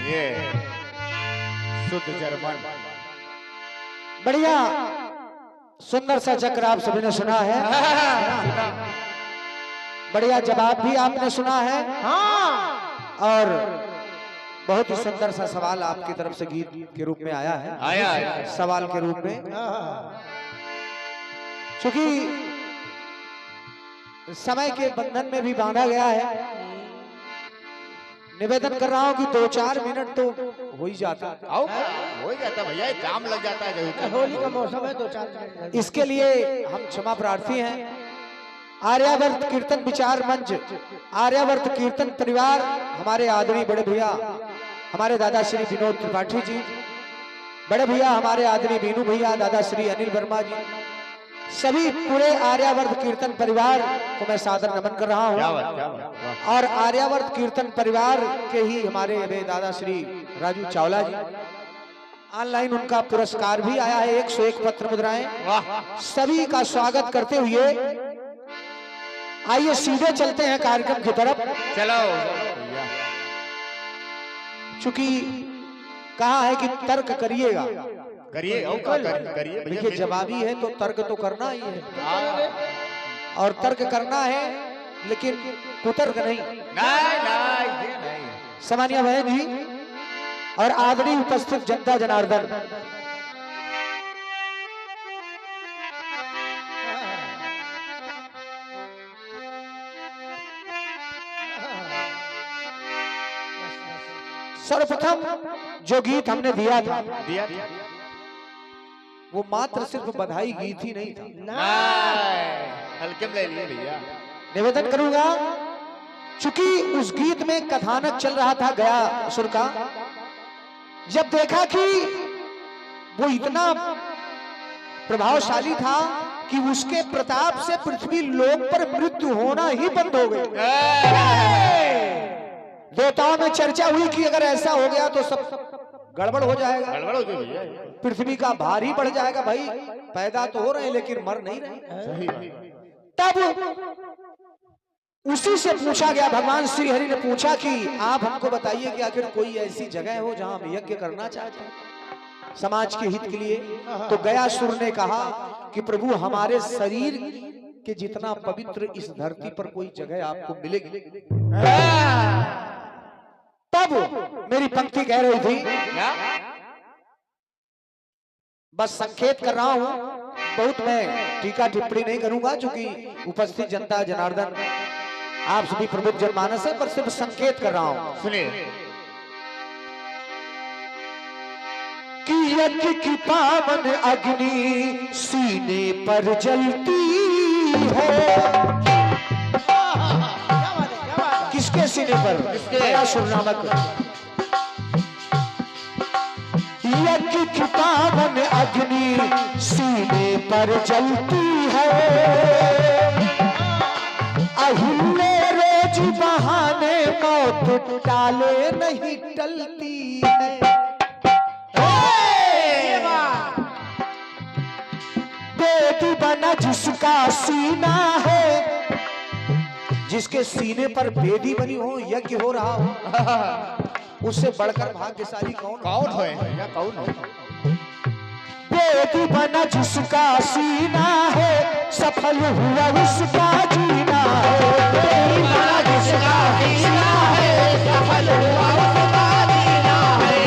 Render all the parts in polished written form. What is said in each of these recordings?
ये शुद्ध जर्मन। बढ़िया सुंदर सा चक्र आप सभी ने सुना है। बढ़िया जवाब भी आपने सुना है। और बहुत ही सुंदर सा सवाल आपकी तरफ से गीत के रूप में आया है। आया सवाल के रूप में। क्योंकि समय के बंधन में भी बांधा गया है, निवेदन कर रहा हूं कि 2-4 मिनट तो हो ही जाता। आओ हो ही जाता भैया, जाम लग जाता है जरूर। होली का मौसम है, 2-4 मिनट। इसके लिए हम क्षमा प्रार्थी हैं। आर्यावर्त कीर्तन विचार मंच, आर्यावर्त कीर्तन परिवार, हमारे आदरणीय बड़े भैया हमारे दादा श्री विनोद त्रिपाठी जी, बड़े भैया हमारे आदरणीय बीनू भैया, दादा श्री अनिल वर्मा जी, सभी पूरे आर्यावर्त कीर्तन परिवार को मैं सादर नमन कर रहा हूं। और आर्यावर्त कीर्तन परिवार के ही हमारे दादा श्री राजू चावला जी, ऑनलाइन उनका पुरस्कार भी आया है 101 पत्र मुद्राएं। सभी का स्वागत करते हुए आइए सीधे चलते हैं कार्यक्रम की तरफ। चलो चूंकि कहा है कि तर्क करिएगा, करिए करिए। देखिए जवाबी है तो तर्क तो करना ही है, और तर्क करना है लेकिन कुतर्क नहीं। नहीं सामान्य बहन जी और आदरणीय उपस्थित जनता जनार्दन, सर्वप्रथम जो गीत हमने दिया था वो मात्र सिर्फ बधाई गीत ही नहीं था। हल्के में ले लिए भैया। निवेदन करूंगा, चूंकि उस गीत में कथानक चल रहा था गया सुर का, जब देखा कि वो इतना प्रभावशाली था कि उसके प्रताप से पृथ्वी लोक पर मृत्यु होना ही बंद हो गई। देवताओं में चर्चा हुई कि अगर ऐसा हो गया तो सब गड़बड़ हो जाएगा, गड़बड़ हो गई, पृथ्वी का भार ही बढ़ जाएगा। भाई पैदा तो हो रहे हैं लेकिन मर नहीं रहे। तब उसी से पूछा गया, भगवान श्री हरि ने पूछा कि आप हमको बताइए कि आखिर कोई ऐसी जगह हो जहां हम यज्ञ करना चाहते हैं समाज के हित के लिए। तो गया सुर ने कहा कि प्रभु हमारे शरीर के जितना पवित्र इस धरती पर कोई जगह आपको मिलेगी। तब मेरी पंक्ति कह रही थी, बस संकेत कर रहा हूं, बहुत मैं टीका टिप्पणी नहीं करूंगा क्योंकि उपस्थित जनता जनार्दन आप सभी प्रबुद्ध जनमानस है, पर सिर्फ संकेत कर रहा हूं। सुनिए कि यज्ञ की पावन अग्नि सीने पर जलती है। किसके सीने पर? गया सुर नामक यज्ञ की पावन अग्नि सीने पर जलती है। अहिल्ले रोज बहाने मौत टाले नहीं टलती है। बेदी बना जिसका सीना है, जिसके सीने पर बेदी बनी हो, यज्ञ हो रहा हो, उससे बढ़कर भाग्यशाली कौन है भैया, कौन है? बेदी बना जिसका सीना है, सफल हुआ उसका जीना है। बेदी बना जिसका सीना है, सफल हुआ उसका जीना है।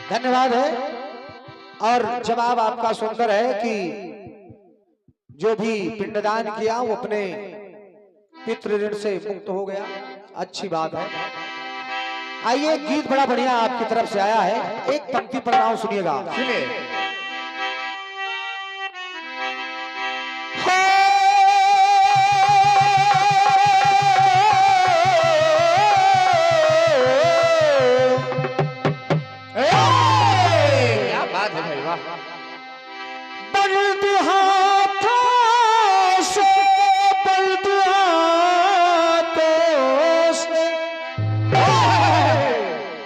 धन्यवाद है। और जवाब आपका सुंदर है कि जो भी पिंडदान किया वो अपने पितृ ऋण से मुक्त हो गया, अच्छी बात है। आइए गीत बड़ा बढ़िया आपकी तरफ से आया है, एक पंक्ति पढ़ रहा हूं, सुनिएगा। सुनिए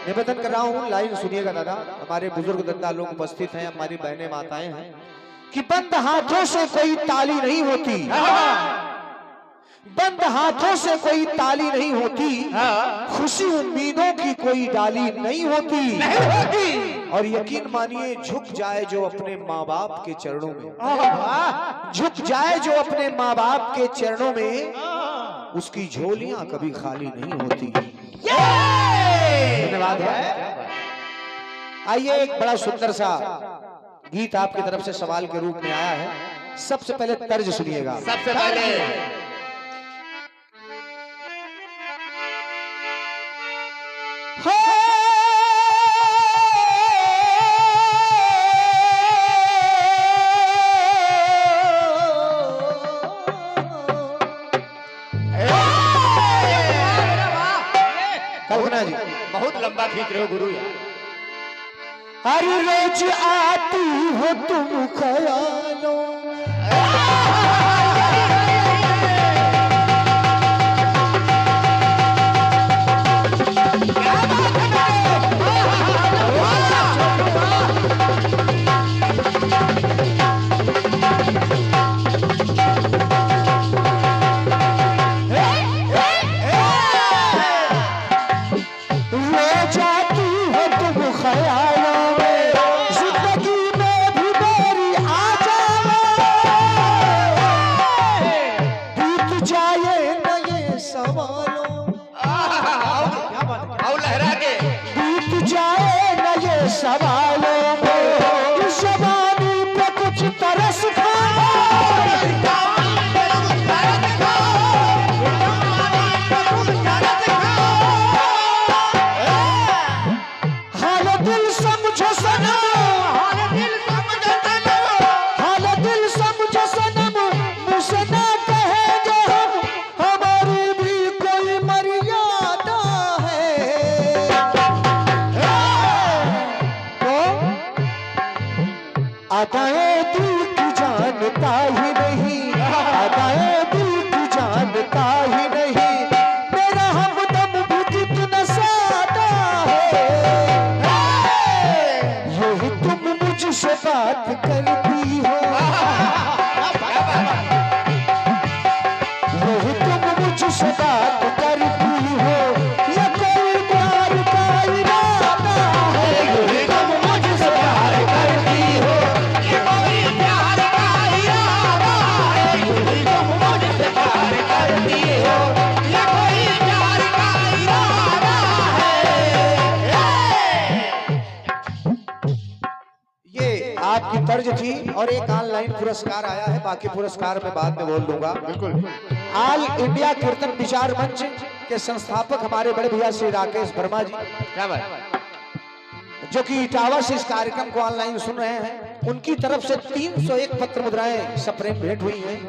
निवेदन कर रहा हूँ, लाइन सुनिएगा दादा। हमारे बुजुर्ग दद्दा लोग उपस्थित हैं, हमारी बहनें माताएं हैं कि बंद हाथों से कोई ताली नहीं होती, बंद हाथों से कोई ताली नहीं होती, खुशी उम्मीदों की कोई डाली नहीं होती। और यकीन मानिए झुक जाए जो अपने माँ बाप के चरणों में, झुक जाए जो अपने माँ बाप के चरणों में, उसकी झोलियां कभी खाली नहीं होती। धन्यवाद है। आइए एक बड़ा सुंदर सा गीत आपकी तरफ से सवाल के रूप में आया है। सबसे पहले तर्ज सुनिएगा। सबसे पहले कल्पना जी बहुत लंबा खींच रहे हो गुरु यार। हर रोज आती हो तुम ख्यालों आपकी तर्ज थी और एक ऑनलाइन पुरस्कार आया है, बाकी पुरस्कार मैं बाद में बोल दूंगा। बिल्कुल। ऑल इंडिया कीर्तन विचार मंच के संस्थापक हमारे बड़े भैया श्री राकेश वर्मा जी, क्या बात, जो कि इटावा से इस कार्यक्रम को ऑनलाइन सुन रहे हैं, उनकी तरफ से 301 पत्र मुद्राएं सप्रेम भेंट हुई हैं।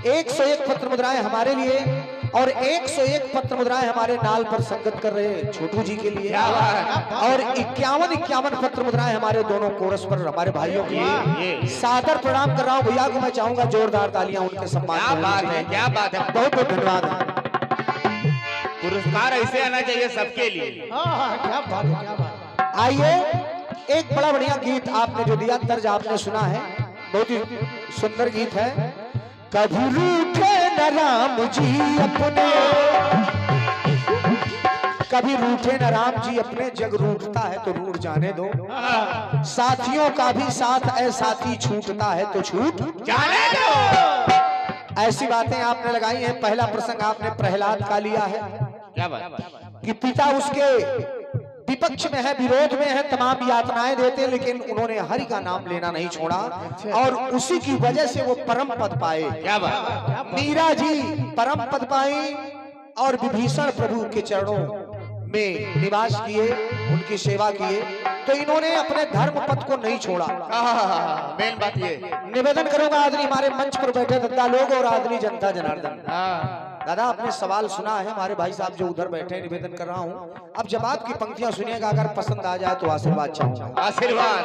101 पत्र मुद्राएं हमारे लिए और 101 पत्र मुद्राएं हमारे नाल पर संगत कर रहे छोटू जी के लिए, और 51 पत्र मुद्राएं हमारे दोनों कोरस पर हमारे भाइयों के लिए। सादर प्रणाम कर रहा हूं भैया को, मैं चाहूंगा जोरदार तालियां उनके सम्मान क्या बात है, क्या बात है, बहुत बहुत धन्यवाद है। पुरस्कार ऐसे आना चाहिए सबके लिए। क्या बात है, क्या बात है। आइए एक बड़ा बढ़िया गीत आपने जो दिया, तर्ज आपने सुना है, बहुत ही सुंदर गीत है। कभी रूठे न राम जी अपने, कभी रूठे न राम जी अपने, जग रूठता है तो रूठ जाने दो। साथियों का भी साथ ऐ साथी छूटता है तो छूट जाने दो। ऐसी बातें आपने लगाई हैं। पहला प्रसंग आपने प्रहलाद का लिया है, क्या बात, कि पिता उसके विपक्ष में है, विरोध में है, तमाम यातनाएं देते, लेकिन उन्होंने हरि का नाम लेना नहीं छोड़ा और उसी की वजह से वो परम पद पाए। क्या बात, मीरा जी परम पद पाई और विभीषण प्रभु के चरणों में निवास किए, उनकी सेवा किए, तो इन्होंने अपने धर्म पद को नहीं छोड़ा। मेन बात ये। निवेदन करूंगा आदरणीय हमारे मंच पर बैठे दद्दा लोग और आदरणीय जनता जनार्दन, दादा आपने सवाल सुना है, हमारे भाई साहब जो उधर बैठे, निवेदन कर रहा हूं अब जवाब की पंक्तियां सुनिएगा, अगर पसंद आ जाए तो आशीर्वाद चाहूंगा। आशीर्वाद।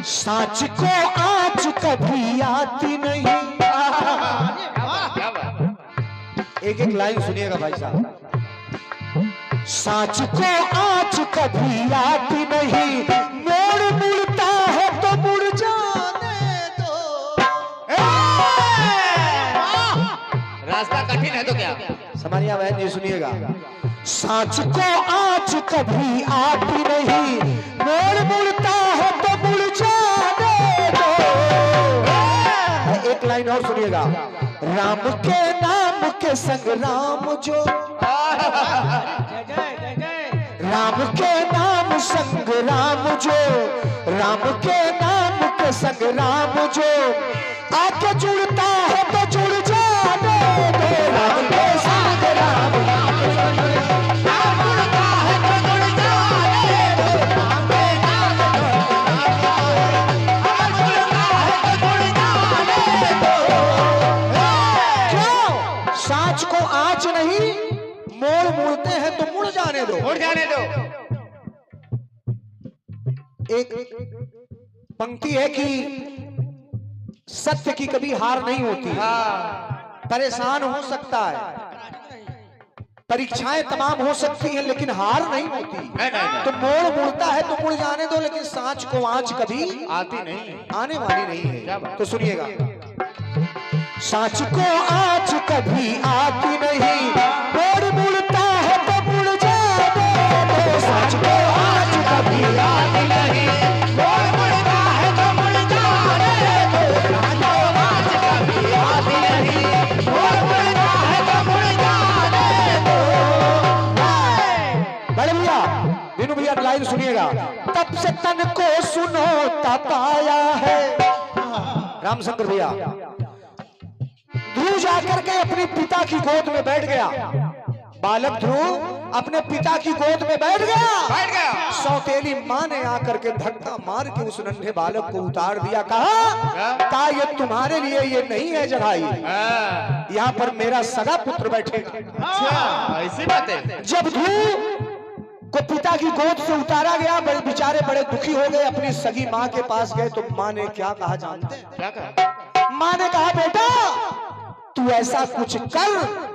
सांच को आँच कभी आती नहीं। क्या बात। एक एक लाइन सुनिएगा भाई साहब। सांच को आँच कभी आती नहीं, मोड़ मुड़ता है तो मुड़ जाने दो। रास्ता कठिन है तो क्या। समानिया बहन जी सुनिएगा। सांच को आँच कभी आती नहीं, मोड़ मुड़ता है तो मुड़ जाने दो। एक लाइन और सुनिएगा। राम के नाम के संग राम जो, राम के नाम संग राम जो, राम के नाम के संग राम जो आके जुड़ता है तो जुड़ जाने दो। राम के संग राम जुड़ता है तो जुड़ जाने दो। राम के नाम जुड़ता है तो जुड़ जाने दो। क्यों? सांच को आँच नहीं, मोड़ मुड़ते हैं तो मुड़ जाने दो। मुड़ जाने दो। एक पंक्ति है कि सत्य की कभी हार नहीं होती। परेशान हो सकता है, परीक्षाएं तमाम हो सकती हैं, लेकिन हार नहीं होती। नहीं। तो मोड़ मुड़ता है तो मुड़ जाने दो, लेकिन सांच को आँच कभी आती नहीं, आने वाली नहीं क्या है। बात। तो सुनिएगा। सांच को आँच कभी आती नहीं, मोड़ मुड़ता है तो मुड़ जाने दो। सांच को आँच कभी आती नहीं, मोड़ मुड़ता है तो मुड़ जाने दो। सांच को आँच कभी आती नहीं, मोड़ मुड़ता है तो मुड़ जाने दो। बड़े भैया, दीनू भैया लाइन सुनिएगा। तब से तन को सुनो तब आया है। रामशंकर भैया, ध्रुव जाकर के अपने पिता की गोद में बैठ गया। बालक ध्रुव अपने पिता की गोद में बैठ गया। सौतेली माँ ने आकर के धक्का मार के उस नन्हे बालक को उतार दिया। कहा ये तुम्हारे लिए ये नहीं है जगह, यहाँ पर मेरा सगा पुत्र बैठेगा। ऐसी बात है। जब ध्रुव को पिता की गोद से उतारा गया, बड़े बेचारे बड़े दुखी हो गए, अपनी सगी माँ के पास गए। तो माँ ने क्या कहा जानते हैं? क्या कहा? माँ ने कहा बेटा तू ऐसा कुछ कर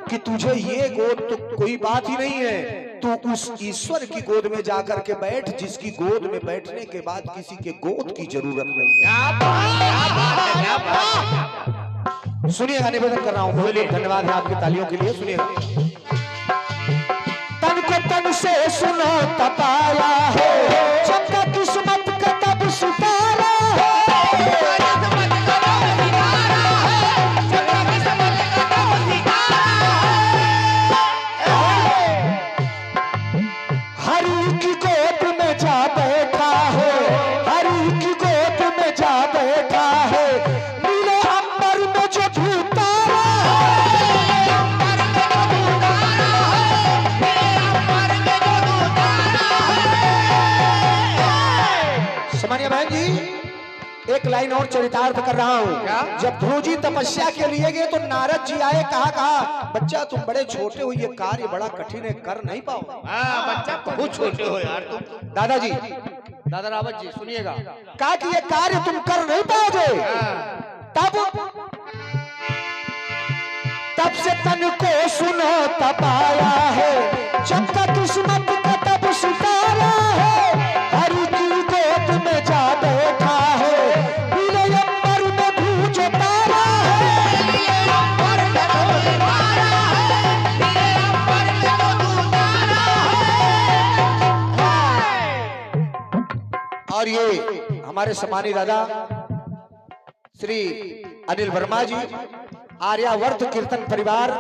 कि तुझे ये गोद तो कोई बात ही नहीं है, तू उस ईश्वर की गोद में जाकर के बैठ जिसकी गोद में बैठने के बाद किसी के गोद की जरूरत नहीं है। सुनिएगा, निवेदन कर रहा हूँ। बोलिए। धन्यवाद है आपकी तालियों के लिए। सुनिएगा। तन को तन से सुनो तपाया है, चमका किस्मत का तब सितारा है। हरि की गोद में जा बैठा है, हरि की गोद में जा बैठा है, नीले अंबर में जो धूतारा है। समानिया बहन जी, एक लाइन और चरितार्थ कर रहा हूँ। जब ध्रुव जी तपस्या के लिए गए तो नारद जी आए। कहा बच्चा तुम बड़े छोटे हो, ये कार्य बड़ा कठिन है, कर नहीं पाओ। बच्चा बहुत छोटे हो यार तुम। दादाजी, दादा रावत जी सुनिएगा। कहा कि ये कार्य तुम कर नहीं पाओगे। तब से तन को सुनो तब आया है, चमका किस्मत का तब सितारा है। हरि की गोद में जा बैठा है, नीले अंबर में भी जो तारा है। नीले अंबर में जो तारा है, नीले अंबर में जो तारा है। और ये हमारे सम्मानित दादा श्री अनिल वर्मा जी, आर्यावर्त कीर्तन परिवार,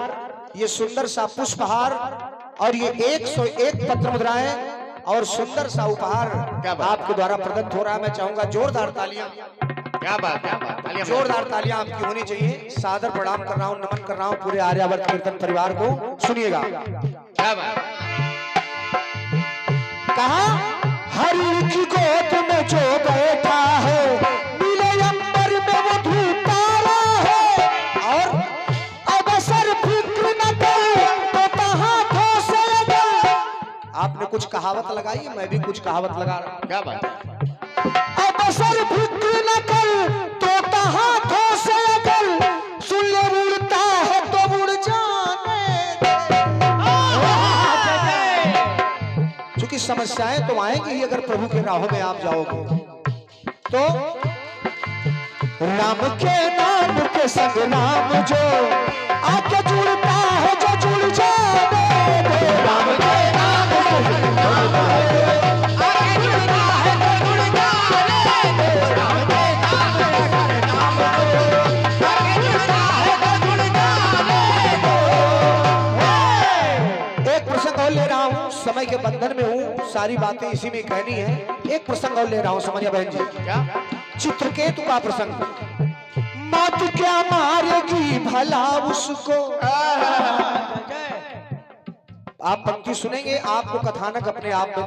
ये सुंदर सा पुष्पहार और ये 101 पत्र मुद्राएं और सुंदर सा उपहार आपके द्वारा प्रदत्त हो रहा है। मैं चाहूंगा जोरदार तालियां। क्या बात, तालियां, जोरदार तालियां आपकी होनी चाहिए। सादर प्रणाम कर रहा हूं, नमन कर रहा हूं पूरे आर्यावर्त कीर्तन परिवार को। सुनिएगा। क्या बात। कहा हरि की गोद में जो बैठा है, नीले अंबर में वो धूतारा है। और अब असर फिक्र न करे तो कहां ठोसे गए। आपने कुछ कहावत लगाई, मैं भी कुछ कहावत लगा रहा हूं। क्या बात। अब असर फिक्र समस्याएं तो आएंगी ही अगर प्रभु के राहों में आप जाओगे तो। राम के नाम के संग राम जो आके जुड़ता है, जो जुड़ जाने दो। राम के नाम के संग राम आके जुड़ता है, जो जुड़ जाने दो। राम के नाम के संग राम आके जुड़ता है, जो जुड़ जाने दो। एक प्रसंग और ले रहा हूँ, समय के बंधन में हूँ, सारी बातें इसी में कहनी है। एक प्रसंग और ले रहा हूँ, समझिए बहन जी। क्या? चित्रकेतु का प्रसंग। मौत क्या मारेगी भला उसको। आप पंक्ति सुनेंगे, आपको कथानक अपने आप में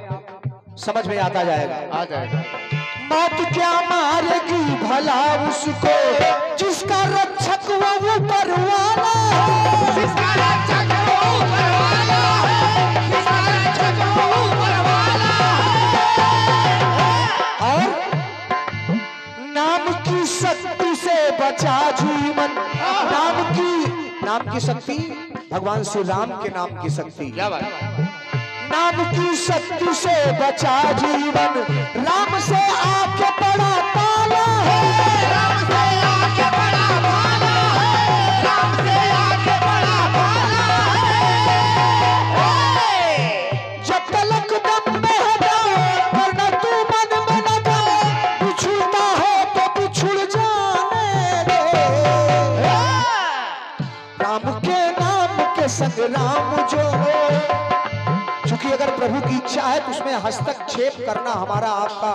समझ में आता जाएगा, आ जाएगा। मौत क्या मारेगी भला उसको, जिसका रक्षक वो ऊपर वाला है। जिसका रक्षक वो ऊपर वाला है, जिसका रक्षक वो ऊपर वाला है। और नाम की शक्ति से बचा जीवन। नाम की शक्ति, भगवान श्री राम के नाम की शक्ति। क्या बात? नाम की शक्ति से बचा जीवन, राम से आके बड़ा पाला है। राम से आके बड़ा पाला है, राम से आके बड़ा पाला है। जब तलक दम में है दम, वरना तू मन में न दम, बिछुड़ता है तो बिछुड़ जाने दे। राम के नाम के संग राम जो हो, क्योंकि अगर प्रभु की इच्छा है तो उसमें हस्तक्षेप करना हमारा आपका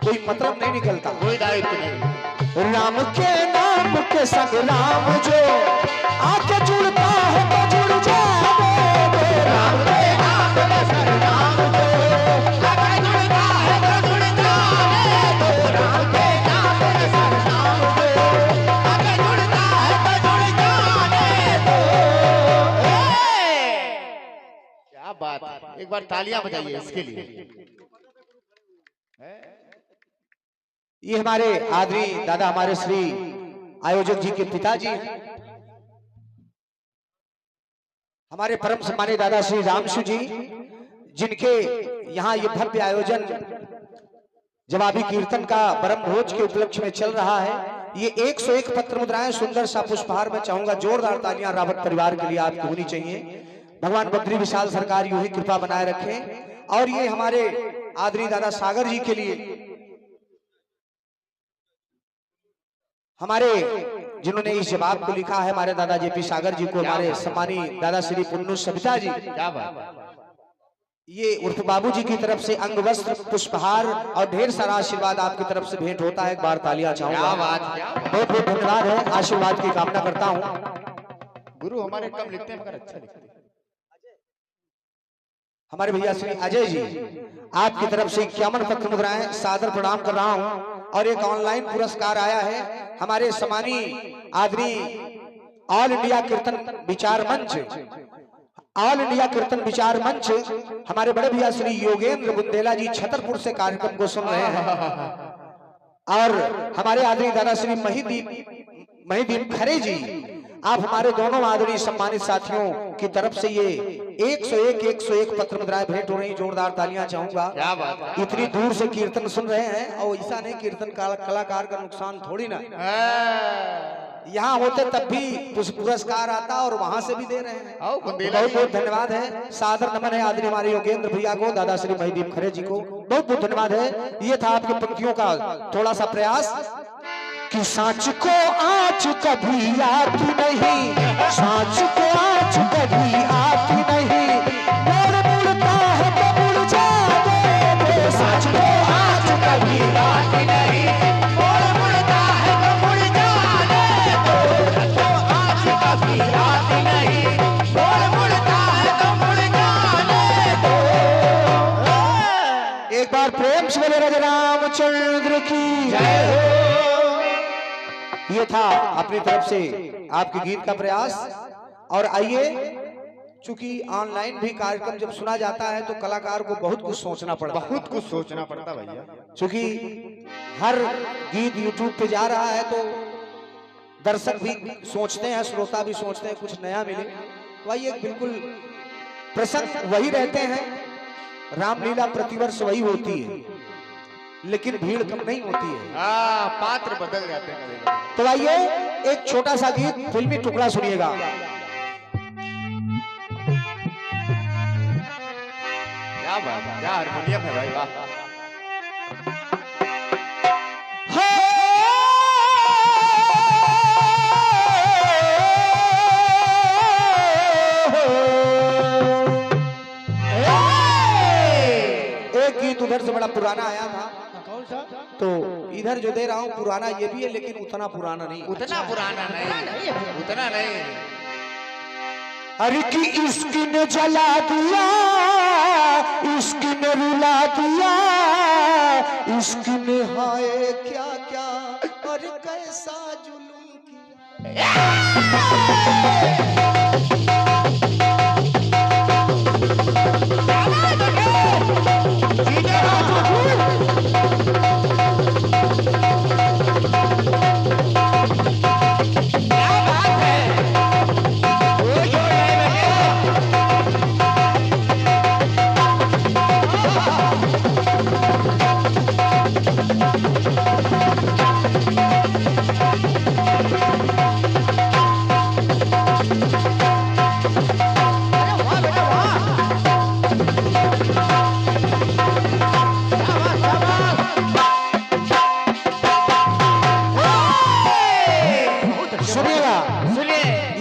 कोई मतलब नहीं निकलता, कोई दायित्व नहीं। राम के नाम के संग राम जो आके जुड़ता है तो जुड़ जाने दो। राम के नाम के संग राम जो आके जुड़ता है तो जुड़ जाने दो। राम के नाम के संग राम जो आके जुड़ता है तो जुड़ जाने दो। क्या बात, एक बार तालियां बजाइए इसके लिए। ये हमारे आदरणीय दादा, हमारे श्री आयोजक जी के पिताजी, हमारे परम सम्मानित दादा श्री रामशु जी, जिनके यहाँ ये भव्य आयोजन जवाबी कीर्तन का ब्रह्म भोज के उपलक्ष्य में चल रहा है। ये 101 पत्र मुद्राएं, सुंदर सा पुष्पहार में चाहूंगा जोरदार तालियां रावत परिवार के लिए आपकी होनी चाहिए। भगवान बद्री विशाल सरकार यूं ही कृपा बनाए रखें। और ये हमारे आदरणीय दादा सागर जी के लिए, हमारे जिन्होंने इस जवाब को लिखा है, हमारे दादा जेपी सागर जी को, हमारे सम्मानित दादा श्री पुन्नू सविता जी, क्या बात, ये उर्फ बाबू जी की तरफ से अंग वस्त्र, पुष्पहार और ढेर सारा आशीर्वाद आपकी तरफ से भेंट होता है। एक बार तालियां चाहूंगा। बहुत बहुत धन्यवाद है, आशीर्वाद की कामना करता हूँ। गुरु हमारे कम लिखते हैं मगर अच्छा लिखते हैं। हमारे भैया श्री अजय जी, आपकी तरफ से 51 पत्र मुद्राएं सादर प्रणाम कर रहा हूं। और एक ऑनलाइन पुरस्कार आया है हमारे सम्मानीय आदरणीय ऑल इंडिया कीर्तन विचार मंच, ऑल इंडिया कीर्तन विचार मंच, हमारे बड़े भैया श्री योगेंद्र बुंदेला जी छतरपुर से कार्यक्रम को सुन रहे हैं। और हमारे आदरणीय दादा श्री महीदीप खरे जी, आप हमारे दोनों आदरणीय सम्मानित साथियों की तरफ से ये 101 पत्र मुद्राएं भेंट हो रही। जोरदार तालियां चाहूंगा। क्या बात, इतनी दूर से कीर्तन सुन रहे हैं, और ऐसा नहीं कीर्तन कलाकार का नुकसान थोड़ी ना, यहाँ होते तब भी पुरस्कार आता और वहां से भी दे रहे हैं। बहुत बहुत धन्यवाद है, सादर नमन है आदरणीय हमारे योगेंद्र भैया को, दादा श्री महीदीप खरे जी को बहुत बहुत धन्यवाद है। ये था आपकी पंक्तियों का थोड़ा सा प्रयास कि सांच को आँच कभी आती नहीं, सांच को आँच कभी आती नहीं, मोड़ मुड़ता है तो मुड़ जाने दो। सांच को आँच कभी आती नहीं, मोड़ मुड़ता है तो मुड़ जाने दो। तो आँच कभी आती नहीं, मोड़ मुड़ता है तो मुड़ जाने दो। एक बार प्रेम से बोले राजा रामचंद्र की जय हो। ये था अपनी तरफ से आपके गीत का प्रयास। और आइए, चूंकि ऑनलाइन भी कार्यक्रम जब सुना जाता है तो कलाकार को बहुत कुछ सोचना पड़ता, बहुत कुछ सोचना पड़ता भैया। चूंकि हर गीत यूट्यूब पे जा रहा है तो दर्शक भी सोचते हैं, श्रोता भी सोचते हैं कुछ नया मिले। तो आइए, बिल्कुल प्रसंग वही रहते हैं, रामलीला प्रतिवर्ष वही होती है, लेकिन भीड़ कम नहीं होती है। हाँ, पात्र बदल जाते हैं कभी-कभी। तो आइए एक छोटा सा गीत फिल्मी टुकड़ा सुनिएगा। क्या बात है, क्या हारमोनियम है भाई, वाह। एक गीत उधर से बड़ा पुराना आया था, कौन सा? तो इधर जो दे रहा हूँ पुराना ये भी है, लेकिन उतना पुराना नहीं। उतना पुराना नहीं, उतना नहीं। अरे कि इश्क ने जला दिया, इश्क ने रुला दिया, इश्क ने हाय क्या क्या, अरे कैसा जुल्म किया।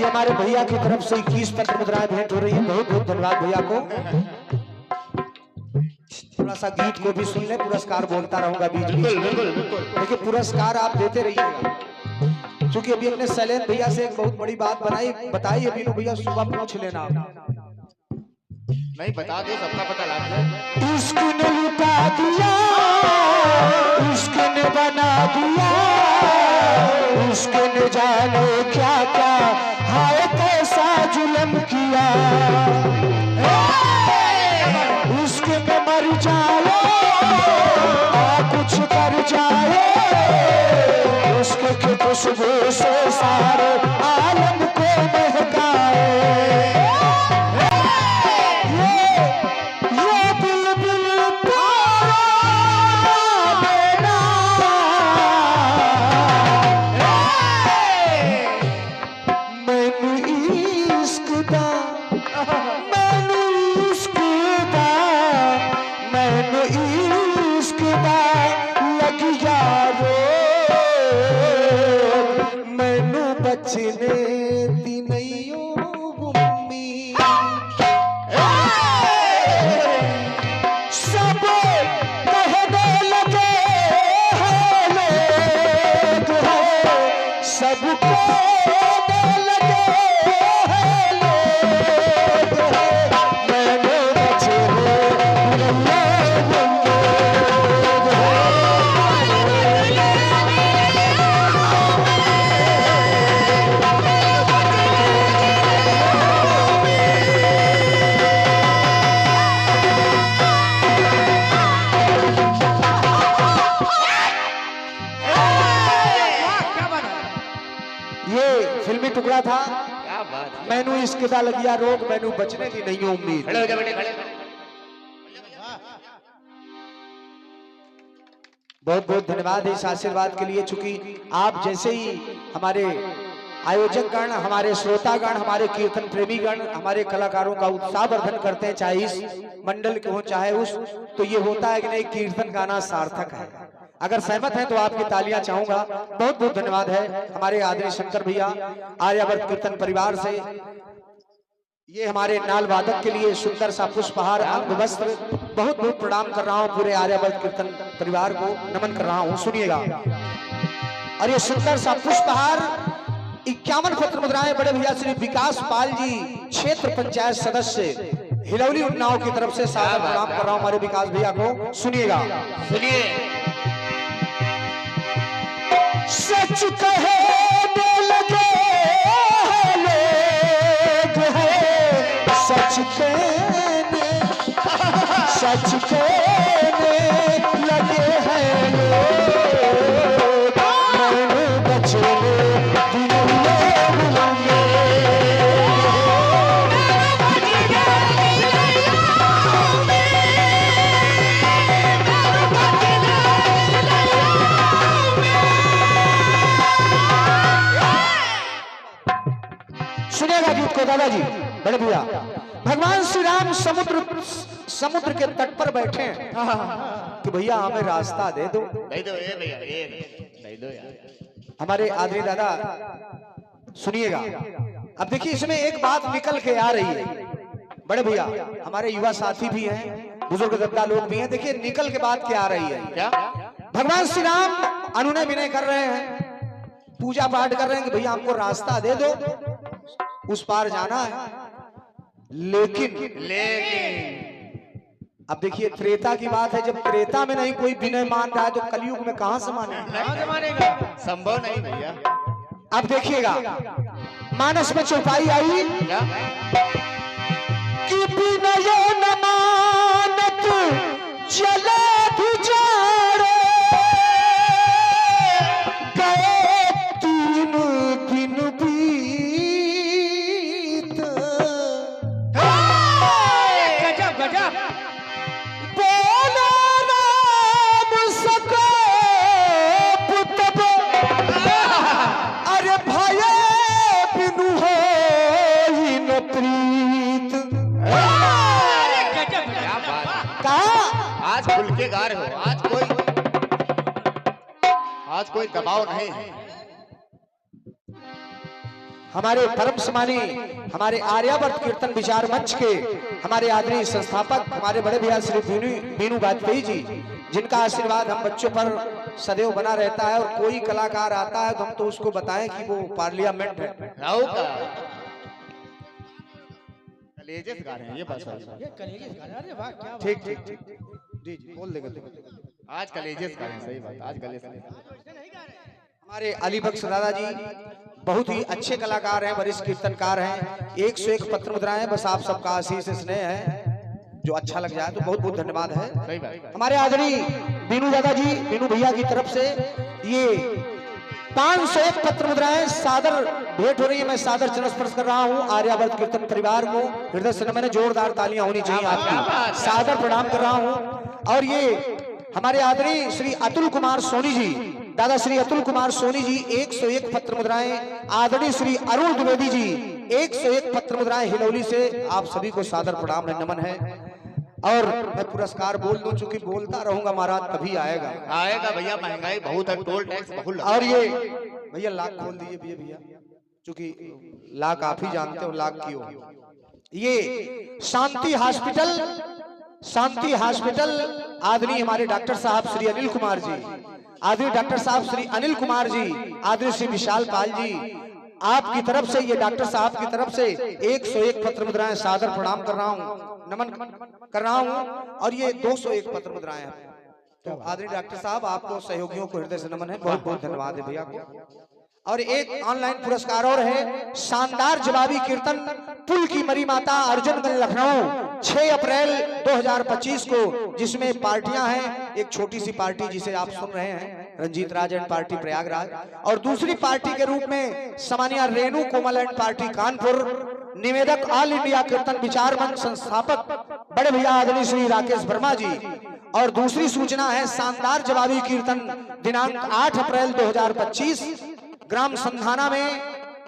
हमारे भैया की तरफ से 21 पत्र मुद्राएं भेंट हो रही है। बहुत बहुत धन्यवाद भैया को। थोड़ा सा गीत को भी सुन ले, पुरस्कार बोलता रहूंगा बीच बीच में, लेकिन पुरस्कार आप देते रहिएगा। क्योंकि अभी अपने शैलेंद्र भैया से एक बहुत बड़ी बात बताई अभी भैया, सुबह पूछ लेना। नहीं बता दो, सबका पता लग जाए। इश्क ने लुटा दिया, इश्क ने बना दिया, इश्क ने जाने क्या क्या, हाय कैसा जुल्म किया। इश्क में मर जाए और कुछ कर जाए, इश्क की खुशबू से सारे आलम को महकाए। बचने दी नहीं उम्मीद, सब कहने लगे हैं लोग, सब कहने लगे हैं लोग, मैंने बचने फिल्मी टुकड़ा था। क्या बात है। मैनू इसके दा लगिया रोग, मैनू बचने की नहीं उम्मीद। खड़े हो जा बेटे, खड़े। बहुत बहुत धन्यवाद इस आशीर्वाद के लिए। चूंकि आप जैसे ही हमारे आयोजक गण, हमारे श्रोतागण, हमारे कीर्तन प्रेमी गण, हमारे कलाकारों का उत्साहवर्धन करते हैं, चाहे इस मंडल के हो चाहे उस, तो ये होता है कि नहीं, कीर्तन गाना सार्थक है। अगर सहमत हैं तो आपकी तालियां चाहूंगा। बहुत बहुत धन्यवाद है हमारे आदरणीय शंकर भैया आर्यावर्त कीर्तन परिवार से। ये हमारे नाल वादक के लिए सुंदर सा पुष्पहार, अंग वस्त्र, बहुत बहुत प्रणाम कर रहा हूँ पूरे आर्यावर्त कीर्तन परिवार को नमन कर रहा हूँ। सुनिएगा, और ये सुंदर सा पुष्पहार 51 पत्र मुद्राएं बड़े भैया श्री विकास पाल जी, क्षेत्र पंचायत सदस्य हिलौली उन्नाव की तरफ से सादर प्रणाम कर रहा हूँ हमारे विकास भैया को। सुनिएगा, सुनिए। सच कहने लगे लोग हैं, सच कहने लगे हैं लोग, मैंने बचने दी नहीं उम्मीद। देखो दादाजी बड़े भैया, भगवान श्री राम समुद्र के तट पर बैठे हैं कि भैया हमें रास्ता दे दो। दे दो ए भैया, दे दो यार। हमारे आदरणीय दादा सुनिएगा, अब देखिए इसमें एक बात निकल के आ रही है बड़े भैया, हमारे युवा साथी भी हैं, बुजुर्ग दद्दा लोग भी हैं। देखिए निकल के बात क्या आ रही है। क्या भगवान श्री राम अनुनय विनय कर रहे हैं, पूजा पाठ कर रहे हैं कि भैया हमको रास्ता दे दो, उस पार जाना है। लेकिन अब देखिए त्रेता की बात है, जब त्रेता में नहीं कोई विनय मान रहा है तो कलयुग में कहां से मानेगा? संभव नहीं भैया। अब देखिएगा मानस में चौपाई आई क्या कि विनय न मानत चले गुजारे, गए 3 दिन बीत। गजब गजब। बोले राम सको पुतब, अरे भये बिनु होई न प्रीत। क्या बात, कहा आज खुल के गा रहे हो। आज कोई दबाव नहीं है। हमारे परम सम्मानी हमारे आर्यावर्त कीर्तन विचार मंच के हमारे आदरणीय संस्थापक हमारे बड़े भैया श्री बीनू वाजपेयी जी, जिनका आशीर्वाद हम बच्चों पर सदैव बना रहता है। और कोई कलाकार आता है तो हम तो उसको बताएं कि वो पार्लियामेंट है। राहु का कलेजे से गा रहे हैं ये बात सही है। ये करेंगे गाना, अरे वाह क्या बात। ठीक ठीक ठीक जी जी बोल देगा। आज कलेजे से गा रहे हैं, सही बात। आज गले से हमारे अली बख्श दादाजी बहुत ही अच्छे कलाकार हैं, वरिष्ठ कीर्तनकार हैं। 101 पत्र मुद्राएं, बस आप सबका आशीष स्नेह है, जो अच्छा लग जाए तो बहुत बहुत धन्यवाद है। सही बात। हमारे आदरणीय बीनू दादाजी, बीनू भैया की तरफ से ये 501 पत्र मुद्राएं सादर भेंट हो रही है। मैं सादर चरण स्पर्श कर रहा हूँ आर्यावर्त कीर्तन परिवार को, हृदय से मैंने जोरदार तालियां होनी चाहिए आपकी, सादर प्रणाम कर रहा हूँ। और ये हमारे आदरणीय श्री अतुल कुमार सोनी जी, दादा श्री अतुल कुमार सोनी जी 101 पत्र मुद्राएं, आदरणीय श्री अरुण द्विवेदी जी 101 पत्र मुद्राएं हिलौली से, आप सभी को सादर प्रणाम नमन है। और मैं पुरस्कार बोल दूं, चूंकि बोलता रहूंगा महाराज तभी आएगा। आएगा भैया, महंगाई बहुत है, टोल टैक्स बहुत लगा। और ये भैया लाख खोल दीजिए भैया भैया, चूंकि लाख आप ही जानते हो लाख क्यों। ये शांति हॉस्पिटल आदरणीय हमारे डॉक्टर साहब श्री अनिल कुमार जी, आदरणीय डॉक्टर साहब श्री अनिल कुमार जी, आदरणीय श्री विशाल पाल जी, आपकी तरफ से, ये डॉक्टर साहब की तरफ से 101 पत्र मुद्राएं सादर प्रणाम कर रहा हूं, नमन कर रहा हूं। और ये 201 पत्र मुद्राएं हैं। तो आदरणीय डॉक्टर साहब, आपको सहयोगियों को हृदय से नमन है, बहुत बहुत धन्यवाद है भैया को। और एक ऑनलाइन पुरस्कार और है, शानदार जवाबी कीर्तन पुल की मरी माता अर्जुनगंज लखनऊ 6 अप्रैल 2025 को, जिसमें पार्टियां हैं। एक छोटी सी पार्टी जिसे आप सुन रहे हैं, रंजीत राज एंड पार्टी प्रयागराज, और दूसरी पार्टी के रूप में सामान्य रेणु कोमल एंड पार्टी कानपुर। निवेदक ऑल इंडिया कीर्तन विचार मंच संस्थापक बड़े भैया आदरणीय श्री राकेश वर्मा जी। और दूसरी सूचना है, शानदार जवाबी कीर्तन दिनांक 8 अप्रैल 2025 ग्राम संधाना में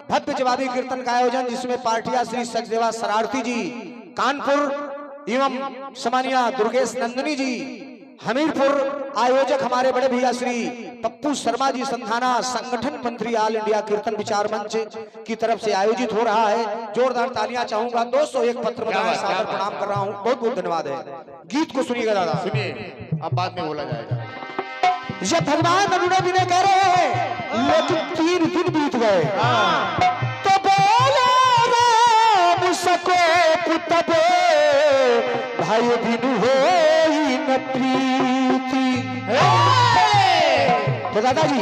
भव्य जवाबी कीर्तन का आयोजन, जिसमें पार्टियां श्री सचदेवा शरारती जी कानपुर एवं समानिया दुर्गेश नंदनी जी हमीरपुर, आयोजक हमारे बड़े भैया श्री पप्पू शर्मा जी संधाना, संगठन मंत्री ऑल इंडिया कीर्तन विचार मंच की तरफ से आयोजित हो रहा है। जोरदार तालियां चाहूंगा। 201 पत्र मुद्राएं सादर प्रणाम कर रहा हूं, बहुत बहुत धन्यवाद है। गीत को सुनिएगा दादा, सुनिए, अब बाद में बोला जाएगा। ये भगवान अनुनय विनय कह रहे हैं, लेकिन 3 दिन बीत गए तो बोले राम सको पुतब, भाई बिनु होई न प्रीति। तो दादाजी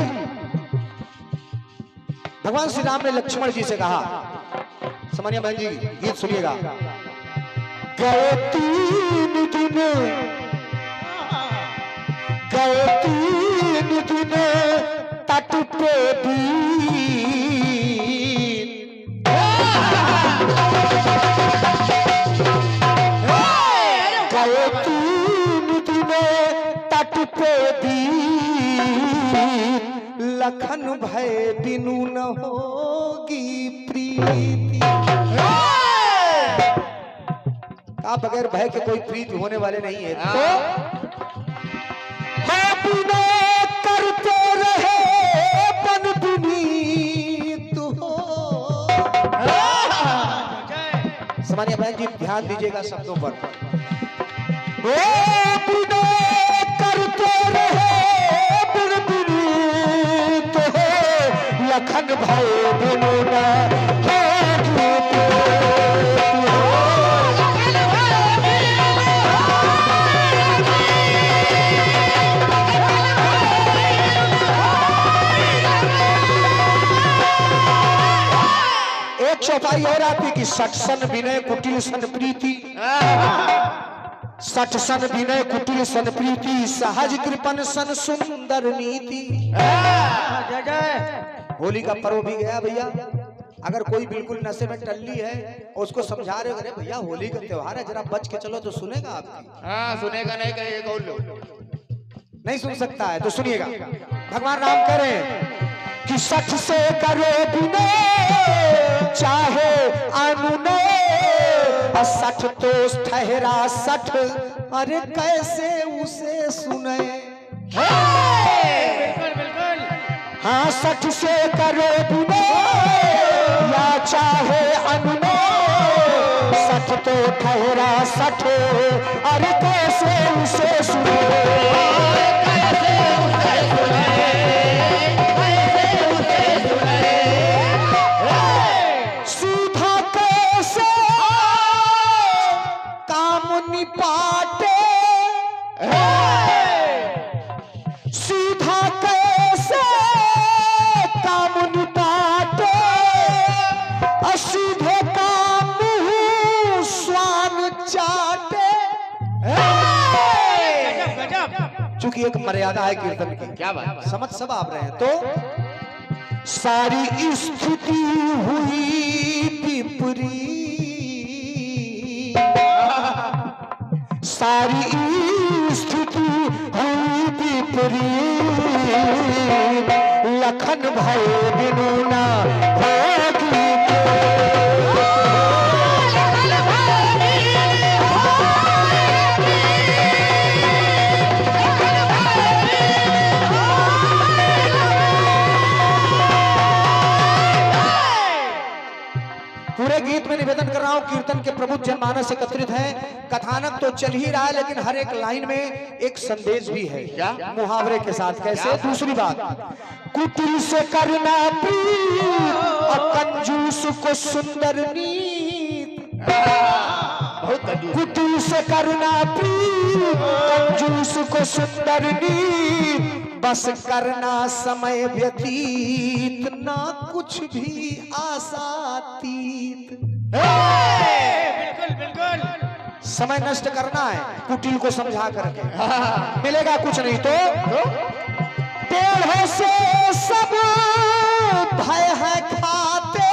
भगवान श्री राम ने लक्ष्मण जी से कहा, सामान्य बहन जी गीत सुनिएगा। गए 3 दिन, गए 3 दिन तट पे बीत, गए 3 दिन तट पे बीत, लखन भय बिनु न होगी प्रीति। आप बगैर भय के कोई प्रीत होने वाले नहीं है। हाँ। तो बिना करते रहे बन बिनीत हो। सामान्य बहन जी ध्यान दीजिएगा शब्दों पर। ओ बिना करते रहे बन बिनीत हो, लखन भाई बिनु ना चौपाई और आती कि सठ सन विनय कुटिल सन प्रीति, सठ सन विनय कुटिल सन प्रीति, सहज कृपन सन सुंदर नीति। होली का पर्व भी गया भैया। अगर कोई बिल्कुल नशे में टल्ली है और उसको समझा रहे हो, अरे भैया होली का त्योहार है, जरा बच के चलो, तो सुनेगा आपकी? हाँ, सुनेगा नहीं, कहेगा और लोग नहीं सुन सकता है। तो सुनिएगा, भगवान राम कह रहे हैं कि सठ से करो विनय चाहे अनुनय, सठ तो ठहरा सठ, अरे कैसे उसे सुने। बिल्कुल बिल्कुल। हाँ, सठ से करो विनय या चाहे अनुनय, सठ तो ठहरा सठ, अरे कैसे उसे सुने। पाटे सीधा कैसे काम निपाटे, असीधे काम स्वान चाटे। गजब गजब। चूंकि एक मर्यादा है कीर्तन की, क्या बात, समझ सब आप रहे हैं। तो सारी स्थिति हुई विपरीत, सारी स्थिति हुई विपरीत, लखन भय बिनु ना होगी। पूरे गीत में निवेदन कर रहा हूं, कीर्तन के प्रमुख जनमानस एकत्रित हैं, कथानक तो चल ही रहा है, लेकिन हर एक लाइन में एक संदेश भी है, मुहावरे के साथ। कैसे? दूसरी बात, कुटिल से करना प्रीत और कंजूस को सुंदर नीत। कुटिल से करना प्रीत, कंजूस को सुंदर नीत, बस करना समय व्यतीत, ना कुछ भी आसातीत। बिल्कुल बिल्कुल। समय नष्ट करना है कुटिल को समझा करके, मिलेगा कुछ नहीं। तो टेढ़ों से सब भय है खाते।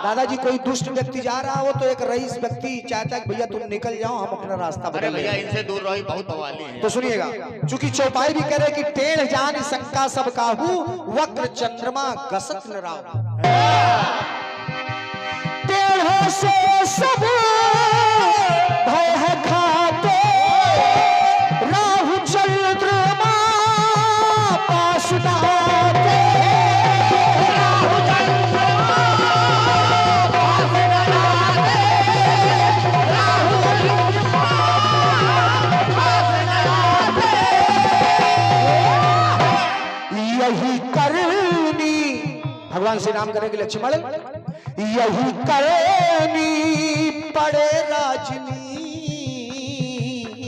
दादाजी कोई दुष्ट व्यक्ति जा रहा हो तो एक रईस व्यक्ति चाहता है कि भैया तुम निकल जाओ, हम अपना रास्ता अरे बदल भैया लेंगे। इनसे दूर रहो, बहुत बवाली है। तो सुनिएगा, चूंकि चौपाई भी कह रहे कि टेढ़ जान शंका सब काहू, वक्र चंद्रमा गसत न राहु। टेढ़ों से सब भय है खाते, राहु चंद्रमा पास न आते। यही करनी, भगवान श्री राम करेंगे लक्ष्मण, यही करनी पड़े राजनी।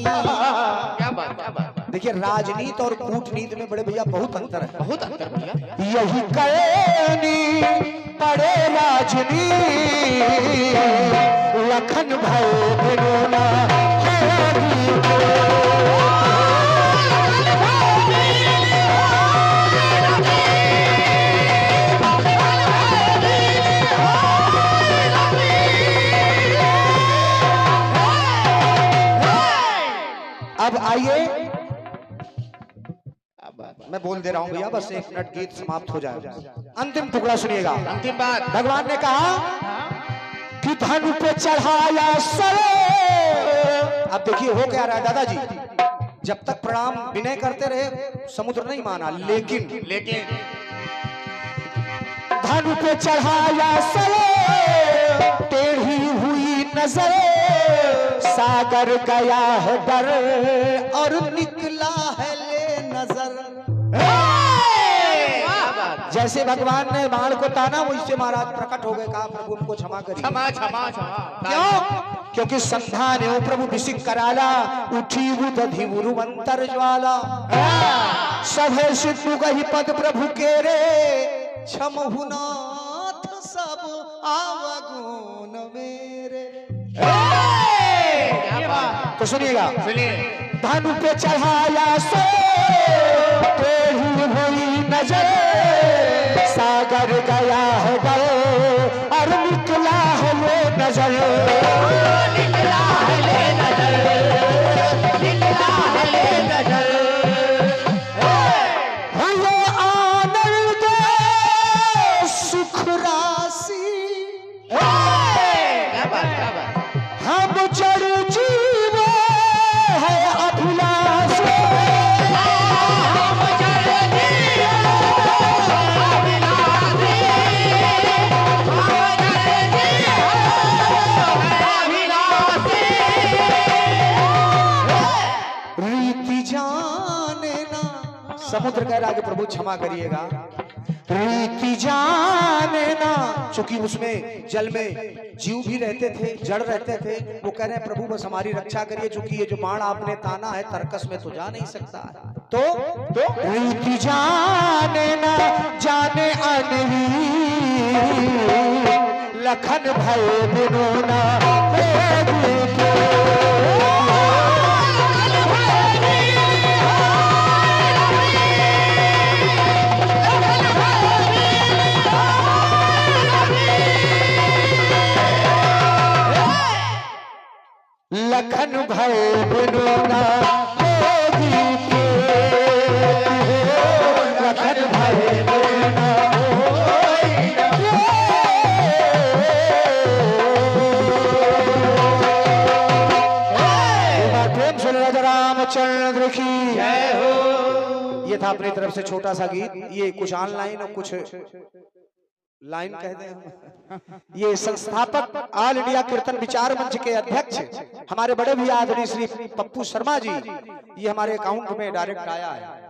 क्या बात, क्या बात। देखिए, राजनीति और कूटनीति में बड़े भैया बहुत अंतर है, बहुत अंतर भैया। यही करनी पड़े राजनी, लखन भय बिनु ना होगी। अब आइए, मैं बोल दे रहा हूं भैया, बस 1 मिनट गीत समाप्त हो जाए। अंतिम टुकड़ा सुनिएगा। अंतिम बात, भगवान ने कहा कि धन पे चढ़ाया सरे। अब देखिए हो क्या रहा है दादाजी, जब तक प्रणाम विनय करते रहे समुद्र नहीं माना, लेकिन धन पे चढ़ाया सरे, टेढ़ी हुई नजर, सागर गया है डर और निकला है ले नजर। जैसे भगवान ने बाण को ताना वैसे महाराज प्रकट हो गए, कहा प्रभु उनको क्षमा करिए। क्षमा क्षमा क्षमा। क्यों? क्योंकि संधान हो प्रभु विसिक कराला, उठी बुधि उरुवंतर ज्वाला। सब है सिद्धू गही पद प्रभु के रे, क्षमहुनाथ सब आवगुण मेरे। तो सुनिएगा, धनु पे चढ़ाया सो, टेढ़ी हुई नजर, सागर गया है डर और निकला है ले नजर। निकला है ले नजर, निकला है ले नजर। हुए आनंद सुख राशि, हम जड़ जीव है अभिलाष। समुद्र कह रहा कि प्रभु क्षमा करिएगा, रीति जाने ना, चूंकि उसमें जल में जीव भी रहते थे, जड़ रहते थे। वो कह रहे हैं प्रभु बस हमारी रक्षा करिए, चूंकि ये जो बाण आपने ताना है तरकस में तो जा नहीं सकता है। तो रीति जाने ना जाने अनवीर, लखन भय बिनु ना लखन भय बिनु ना होगी प्रीत, लखन भय बिनु ना होगी प्रेम से राजा रामचंद्र की जय हो। ये था अपनी तरफ से छोटा सा गीत। ये कुछ ऑनलाइन और कुछ लाइन कह दें। ये संस्थापक ऑल इंडिया कीर्तन विचार मंच के अध्यक्ष हमारे बड़े भैया आदरणीय श्री पप्पू शर्मा जी, ये हमारे अकाउंट में डायरेक्ट आया है।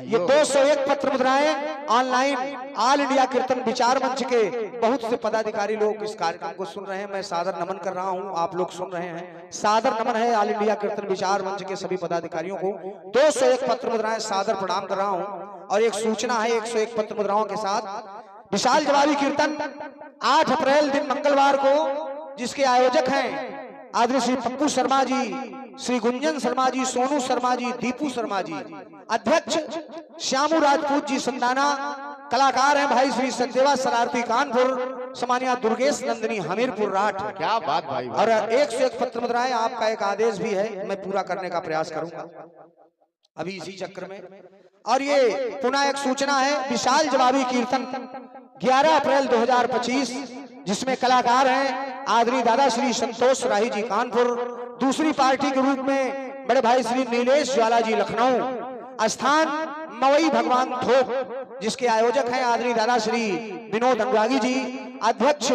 ये 201 पत्र मुद्राएं ऑनलाइन ऑल इंडिया कीर्तन विचार मंच के बहुत से पदाधिकारी लोग इस कार्यक्रम को सुन रहे हैं। मैं सादर नमन कर रहा हूं, आप लोग सुन रहे हैं। सादर नमन है ऑल इंडिया कीर्तन विचार मंच के सभी पदाधिकारियों को। 201 पत्र मुद्राएं सादर प्रणाम कर रहा हूं। और एक सूचना है 101 पत्र मुद्राओं के साथ, विशाल जवाबी कीर्तन 8 अप्रैल दिन मंगलवार को, जिसके आयोजक हैं आदरणीय श्री पप्पू शर्मा जी, श्री गुंजन शर्मा जी, सोनू शर्मा जी, दीपू शर्मा जी, अध्यक्ष श्यामू राजपूत जी संदाना, कलाकार हैं भाई श्री सत्यवा शरारती कानपुर, समानिया दुर्गेश नंदिनी हमीरपुर राठ। क्या बात भाई। और 101 पत्र मुद्राएं, आपका एक आदेश भी है, मैं पूरा करने का प्रयास करूंगा अभी इसी चक्र में। और ये पुनः एक सूचना है, विशाल जवाबी कीर्तन 11 अप्रैल 2025, जिसमें कलाकार हैं आदरणीय दादा श्री संतोष राही जी कानपुर, दूसरी पार्टी के रूप में बड़े भाई श्री नीलेश ज्वाला जी लखनऊ, स्थान मवई भगवान थोक, जिसके आयोजक हैं आदरणीय दादा श्री विनोद अनुरागी जी, अध्यक्ष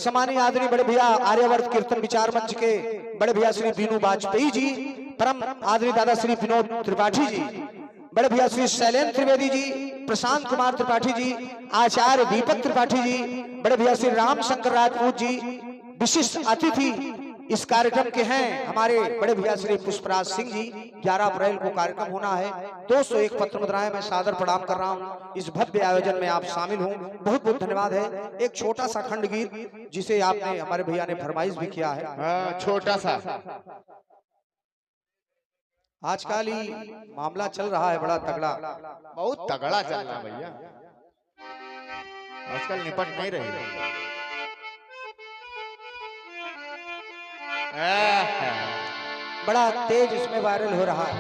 सम्मानीय आदरणीय बड़े भैया आर्यवर्त कीर्तन विचार मंच के बड़े भैया श्री बीनू वाजपेयी जी, परम आदरणीय दादा श्री विनोद त्रिपाठी जी, बड़े भैया श्री शैलेंद्र त्रिवेदी जी, प्रशांत कुमार त्रिपाठी जी, आचार्य दीपक त्रिपाठी जी, बड़े भैया श्री रामशंकर राजपूत जी, विशिष्ट अतिथि इस कार्यक्रम के हैं हमारे बड़े भैया श्री पुष्पराज सिंह जी। 11 अप्रैल को कार्यक्रम होना है। 201 पत्र मुद्राएं मैं सादर प्रणाम कर रहा हूं। इस भव्य आयोजन में आप शामिल हों, बहुत बहुत धन्यवाद है। एक छोटा सा खंड गीत जिसे आपने हमारे भैया ने फरमाइश भी किया है, छोटा सा। आजकल ही मामला चल रहा है बड़ा तगड़ा, बहुत तगड़ा चल रहा है भैया, आजकल निपट नहीं रही। बड़ा तेज इसमें वायरल हो रहा है।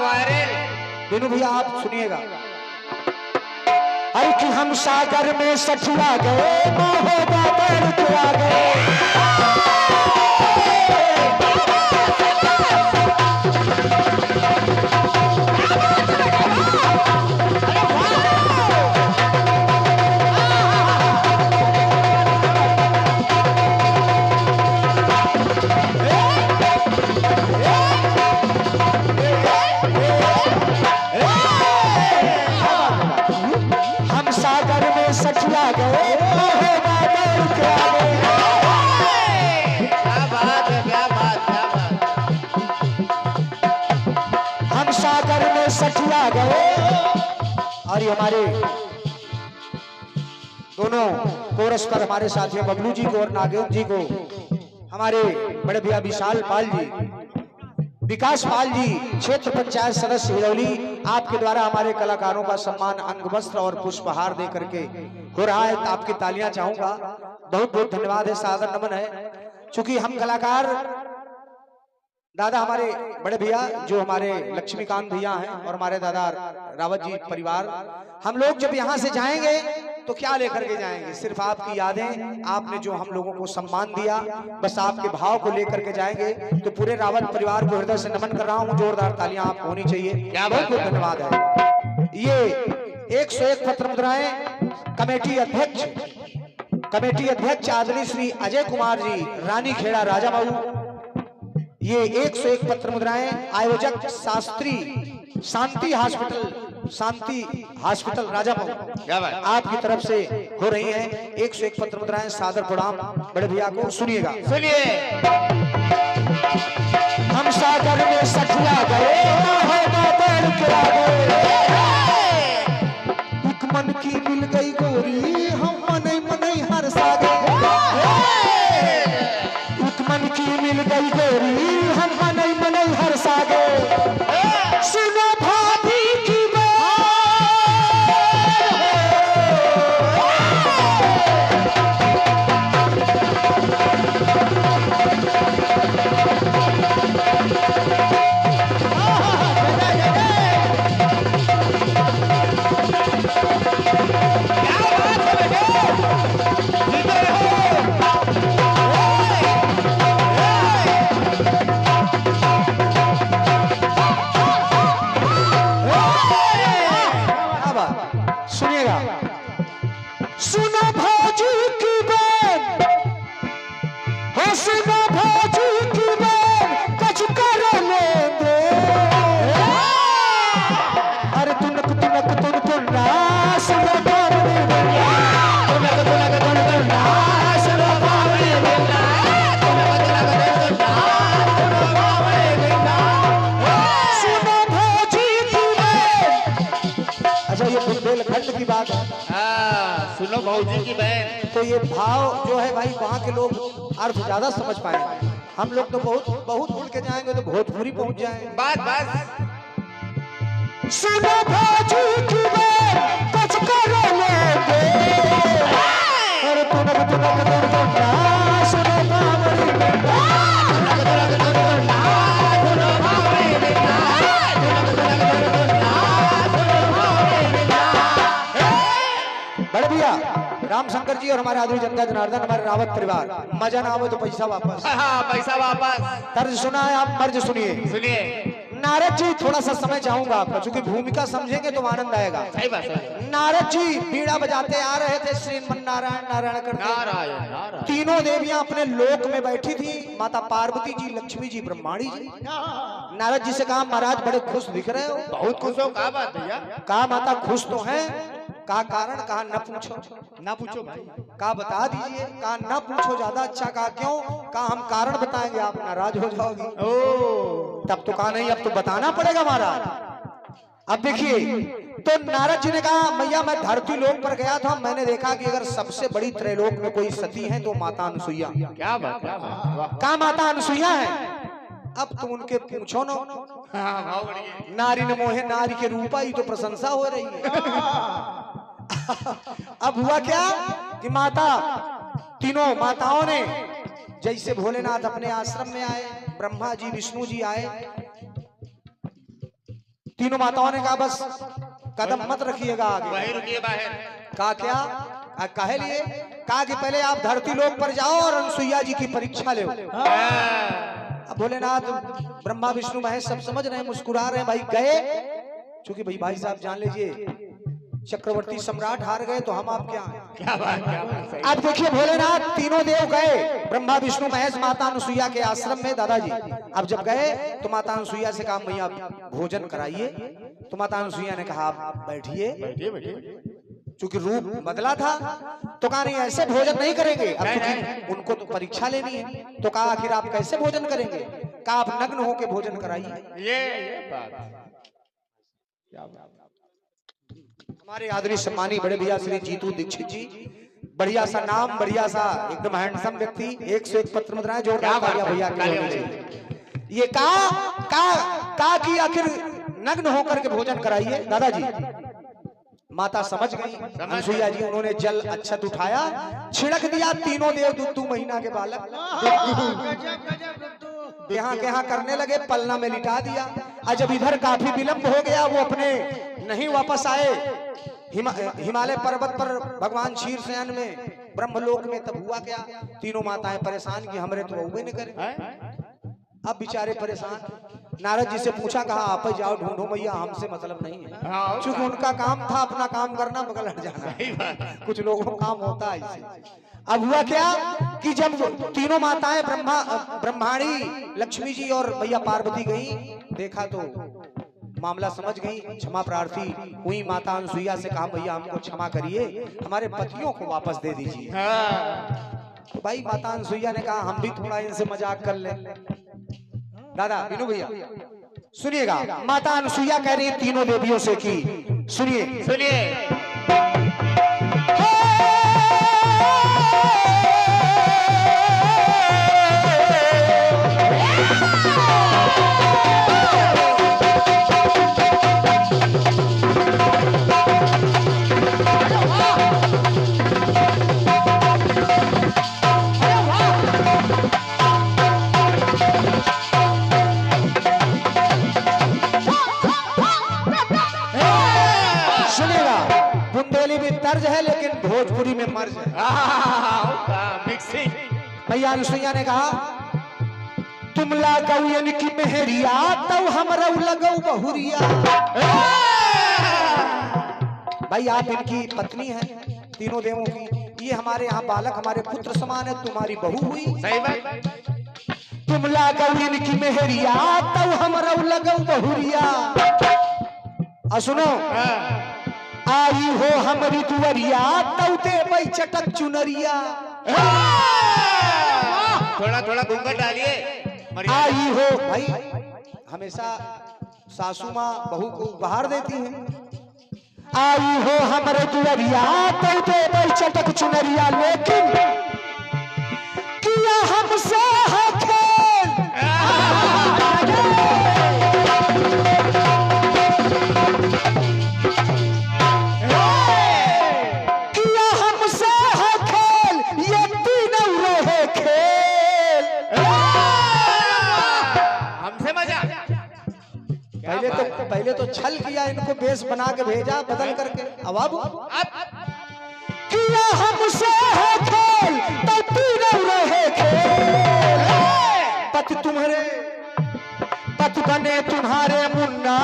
वायरल बिनू भैया आप सुनिएगा। अरे कि हम सागर में सठिया गए महोबा तैर के आ गए। हम सागर में सठिया गए महोबा तैर के आ गए। क्या बात है, क्या बात, क्या बात। हम सागर में सठिया गए। और ये हमारे दोनों कोरस पर हमारे साथी बबलू जी को और नागेंद्र जी को, हमारे बड़े भैया विशाल पाल जी, विकास पाल जी, क्षेत्र पंचायत सदस्य हिरौली, आपके द्वारा हमारे कलाकारों का सम्मान अंग वस्त्र और पुष्पहार दे करके हो रहा है। तो आपकी तालियां चाहूंगा। बहुत बहुत धन्यवाद है, सादर नमन है। चूंकि हम कलाकार दादा हमारे बड़े भैया जो हमारे लक्ष्मीकांत भैया हैं और हमारे दादा रावत जी परिवार, हम लोग जब यहाँ से जाएंगे तो क्या लेकर के जाएंगे? सिर्फ आपकी यादें, आपने जो हम लोगों को सम्मान दिया, बस आपके भाव को लेकर के जाएंगे। तो पूरे रावत परिवार को हृदय से नमन कर रहा हूँ। जोरदार तालियां आप होनी चाहिए। बहुत बहुत धन्यवाद है। ये 101 पत्र मुद्राएं कमेटी अध्यक्ष आदरणीय श्री अजय कुमार जी, रानी खेड़ा राजा बाबू। ये 101 पत्र मुद्राएं आयोजक शांति हॉस्पिटल राजा बाबू आपकी तरफ से हो रही हैं। 101 पत्र मुद्राएं सादर प्रणाम बड़े भैया को। सुनिएगा, सुनिए। हम सागर में सठिया गए महोबा तैर के आ गए। एक मन की मिल गई गोरी हम मनई मनई हरसा गए। एक मन की मिल गई गोरी हम मनई मनई हरसा गए। सुनो भाभी की बुंदेलखंड की बात है। सुनो भौजी की बहन। तो ये भाव जो है भाई वहाँ के लोग अर्थ ज्यादा समझ पाएंगे। हम लोग तो बहुत भूल के जाएंगे तो भोजपुरी पहुंच जाएंगे। बस सुनो भौजी की बहन कुछ करो लेंगे। अरे तुनक तुनक दुर्गुंडा सुनो बावरी बेटा। बड़े भैया राम शंकर जी और हमारे आदमी जनता जनार्दन, हमारे रावत परिवार, मजा ना आवे तो पैसा वापस। पैसा वापस। तर्ज सुना है, आप मर्ज सुनिए। सुनिए। नारद जी थोड़ा सा समय चाहूंगा आपका, क्योंकि भूमिका समझेंगे तो आनंद आएगा। सही बात है। नारद जी बीड़ा बजाते आ रहे थे, श्रीमन नारायण नारायण करके। तीनों देवियां अपने लोक में बैठी थी, माता पार्वती जी, लक्ष्मी जी, ब्रह्माणी जी। नारद जी से कहा महाराज बड़े खुश दिख रहे हो। बहुत खुश हो। क्या बात भैया? कहा माता खुश तो है, कहा कारण, कहा न पूछो। ना पूछो भाई। कहा बता दीजिए। कहा न पूछो ज्यादा अच्छा। कहा क्यों? कहा हम कारण बताएंगे आप नाराज हो जाओगी। तब तो कहा नहीं, अब तो बताना पड़ेगा महाराज। अब देखिए, तो नारद जी ने कहा मैया मैं धरती लोक पर गया था, मैंने देखा कि अगर सबसे बड़ी त्रैलोक में कोई सती है तो माता अनसुईया। क्या बात, क्या बात। कहा माता अनसुईया है। अब तुम उनके पूछो ना। नारी न मोहे नारी के रूपा, ही तो प्रशंसा हो रही है। अब हुआ क्या कि माता, तीनों माताओं ने, जैसे भोलेनाथ अपने आश्रम में आए, ब्रह्मा जी विष्णु जी आए, तीनों माताओं ने कहा बस कदम मत रखिएगा आगे। वही रुकिए बाहर। कहा क्या? काहे लिए? कहा कि पहले आप धरती लोक पर जाओ और अनसुईया जी की परीक्षा लो। अब भोलेनाथ ब्रह्मा विष्णु महेश सब समझ रहे हैं, मुस्कुरा रहे हैं। भाई गए, क्योंकि भाई साहब जान लीजिए चक्रवर्ती सम्राट हार गए तो हम आप क्या हैं? क्या बात, क्या बात, सही। अब देखिए भोलेनाथ तीनों देव गए ब्रह्मा विष्णु महेश माता अनुसुईया के आश्रम में। दादाजी अब जब गए तो माता अनुसुईया से कहा भैया भोजन कराइए। तो माता अनुसुईया ने कहा आप बैठिए, बैठिए बैठिए। क्योंकि रूप बदला था तो कहा नहीं ऐसे भोजन नहीं करेंगे। अब क्योंकि उनको तो परीक्षा लेनी है तो कहा आखिर आप कैसे भोजन करेंगे? कहा आप नग्न होके भोजन कराइए। ये बात क्या बात। हमारे आदरणीय सम्मानी बड़े भैया श्री जीतू दीक्षित जी, बढ़िया सा नाम, बढ़िया सा एकदम हैंडसम व्यक्ति, 101 पत्र मुद्राएं जोरदार तालियां भैया के होने चाहिए। ये का कि आखिर नग्न होकर के भोजन कराइए। दादाजी माता समझ गई अनुसुईया जी, उन्होंने जल अक्षत उठाया, छिड़क दिया। तीनों देव 2 महीना के बालक यहाँ के यहाँ करने लगे, पलना में लिटा दिया। और जब इधर काफी विलंब हो गया, वो अपने नहीं वापस आए हिमालय पर्वत पर भगवान शीर्षयान में ब्रह्मलोक में। तब हुआ क्या? तीनों माताएं परेशान की हमरे तो उबे नहीं करे। अब बेचारे परेशान। नारद जी से पूछा, कहा आप जाओ ढूंढो मैया, हमसे मतलब नहीं है। क्योंकि उनका काम था अपना काम करना, बगल हट जाना। कुछ लोगों को काम होता है इसे। अब हुआ क्या कि जब तीनों माताएं ब्रह्माणी लक्ष्मी जी और मैया पार्वती गई, देखा तो मामला समझ गई, क्षमा प्रार्थी हुई। माता अनुसुईया से कहा भैया हमको क्षमा करिए, हमारे पतियों को वापस दे दीजिए। तो भाई माता अनुसुईया ने कहा हम भी थोड़ा इनसे मजाक कर लें। दादा विनू भैया सुनिएगा, माता अनुसुईया कह रही है तीनों देवियों से कि सुनिए सुनिए। तर्ज है लेकिन भोजपुरी में मर्ज है। मिक्सिंग। भैया अनुसुईया ने कहा तुम लागऊ इनकी मेहरिया, तब हमरा लगऊ बहुरिया। भाई आप इनकी पत्नी हैं तीनों देवों की, ये हमारे यहाँ बालक हमारे पुत्र समान है, तुम्हारी बहू हुई। सही बात। तुम लागऊ इनकी मेहरिया, तब हमरा लगऊ बहुरिया। और सुनो, आई हो हमारी दुवरिया, तब दे चटक चुनरिया। थोड़ा थोड़ा घूंघट डालिए। आई हो भाई, हमेशा सासू माँ बहू को उपहार देती हैं। आई हो हमारे दुवरिया, तब दे चटक चुनरिया। लेकिन किया हमसे है खेल, किया हमसे है खेल, ये तीनों रहे खेल। हमसे मजा। पहले तो छल किया, इनको बेस बना के भेजा बदल करके। अब किया हमसे है खेल, तो तीनों रहे खेल। पति बने तुम्हारे मुन्ना,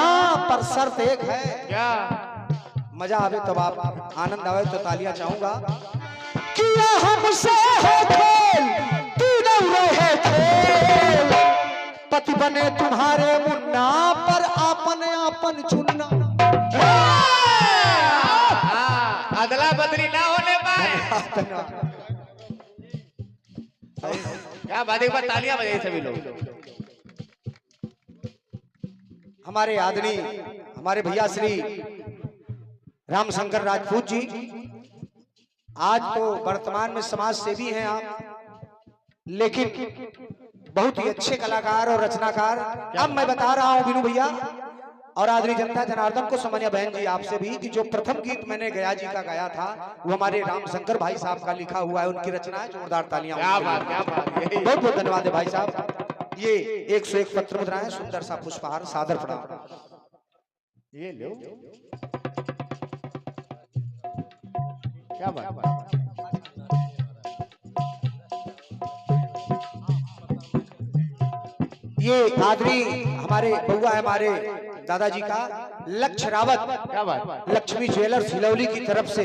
पर शर्त एक है। क्या? मजा आवे तब आप आनंद आवे तो तालियां चाहूंगा। किया हमसे है खेल, तीनों रहे खेल। पति बने तुम्हारे मुन्ना, पर आपन आपन चुनना। अदला बदली ना होने पाए। क्या बात, एक बार तालियां बजाइए सभी लोग। हमारे आदरणीय हमारे भैया श्री रामशंकर राजपूत जी, आज तो वर्तमान में समाज सेवी हैं आप, लेकिन बहुत ही अच्छे कलाकार और रचनाकार। अब मैं बता रहा हूं विनू भैया और आदरणीय जनता जनार्दन को, समन्या बहन जी आपसे भी, कि जो प्रथम गीत मैंने गया जी का गाया था वो हमारे रामशंकर भाई साहब का लिखा हुआ है, उनकी रचना है। जोरदार तालियां। क्या बात, क्या बात। बहुत बहुत धन्यवाद है भाई साहब। ये 101 पत्र मुद्राएं, सुंदर सा पुष्पहार, सादर प्रणाम। ये लो, क्या बात। ये आदमी हमारे बउआ है, हमारे दादाजी का लक्ष्य रावत, क्या बात। लक्ष्मी ज्वेलर्स हिलौली की तरफ से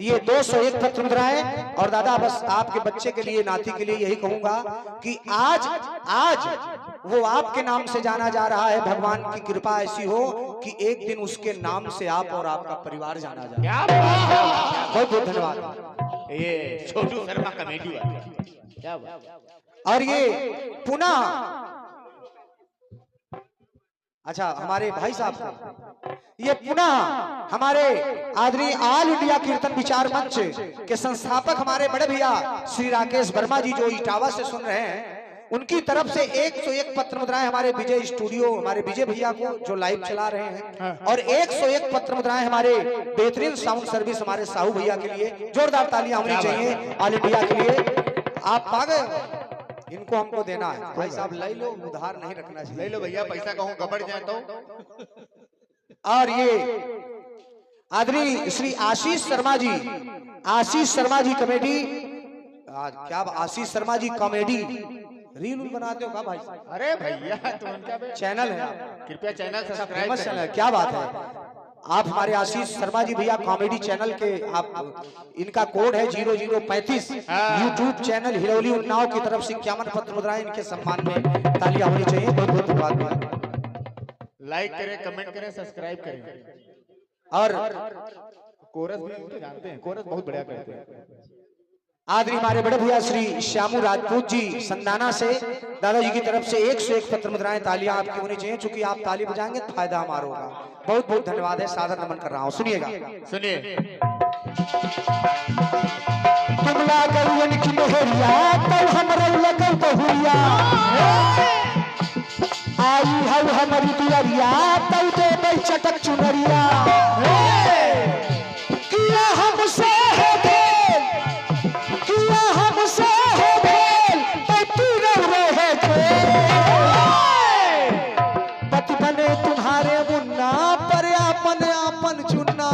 ये 201 पत्र मुद्राएं। और दादा बस आपके बच्चे के लिए, नाती के लिए यही कहूंगा कि आज आज वो आपके नाम से जाना जा रहा है। भगवान की कृपा ऐसी हो कि एक दिन उसके नाम से आप और आपका परिवार जाना जाए। क्या बात। बहुत बहुत धन्यवाद। ये छोटू शर्मा कमेटी वाला, क्या बात। और ये पुनः अच्छा हमारे भाई साहब को, ये पुनः हमारे आदरणीय ऑल इंडिया कीर्तन विचार मंच के संस्थापक हमारे बड़े भैया श्री राकेश वर्मा जी जो इटावा से सुन रहे हैं, उनकी तरफ से 101 पत्र मुद्राएं हमारे विजय स्टूडियो, हमारे विजय भैया को जो लाइव चला रहे हैं, और 101 पत्र मुद्राएं हमारे बेहतरीन साउंड सर्विस हमारे साहू भैया के लिए। जोरदार तालियां होनी चाहिए ऑल इंडिया के लिए। आप पा गए, इनको हमको देना है। भाई साहब ले लो, उधार नहीं रखना चाहिए। ले लो भैया, पैसा कहूँ गबड़ जाए तो। और ये आदरणीय श्री आशीष शर्मा जी, आशीष शर्मा जी कॉमेडी, क्या आशीष शर्मा जी कॉमेडी रील बनाते हो क्या भाई साहब? अरे भैया तो उनका चैनल है, कृपया चैनल सब्सक्राइब फेमस चैनल है। करें। क्या बात है। आप हमारे आशीष शर्मा जी भैया कॉमेडी चैनल के, आप इनका कोड है 0035। यूट्यूब चैनल हिलौली उन्नाव की तरफ से 51 पत्र मुद्राएं इनके सम्मान में। तालियां होनी चाहिए। बहुत बहुत धन्यवाद। लाइक करें, कमेंट करें, सब्सक्राइब करें। और कोरस भी तो जानते हैं, कोरस बहुत बढ़िया करते हैं। आदरणीय हमारे बड़े भैया श्री श्यामू राजपूत जी संदाना से दादाजी की तरफ से 101 पत्र मुद्राएं। तालियां आपकी होनी चाहिए, क्योंकि आप ताली बजाएंगे तो फायदा हमारा होगा। बहुत बहुत धन्यवाद है, सादर नमन कर रहा हूँ। सुनिएगा, सुनिए। तुमला गौवन की मेहरिया तब हमरा लगौ बहुरिया, आई हौ हमारी दुआरिया तब दे चटक चुनरिया, किया हमसे है भेल, किया हमसे है भेल, पति रहे थे, पति बने तुम्हारे मुन्ना पर आपन आपन चुनना।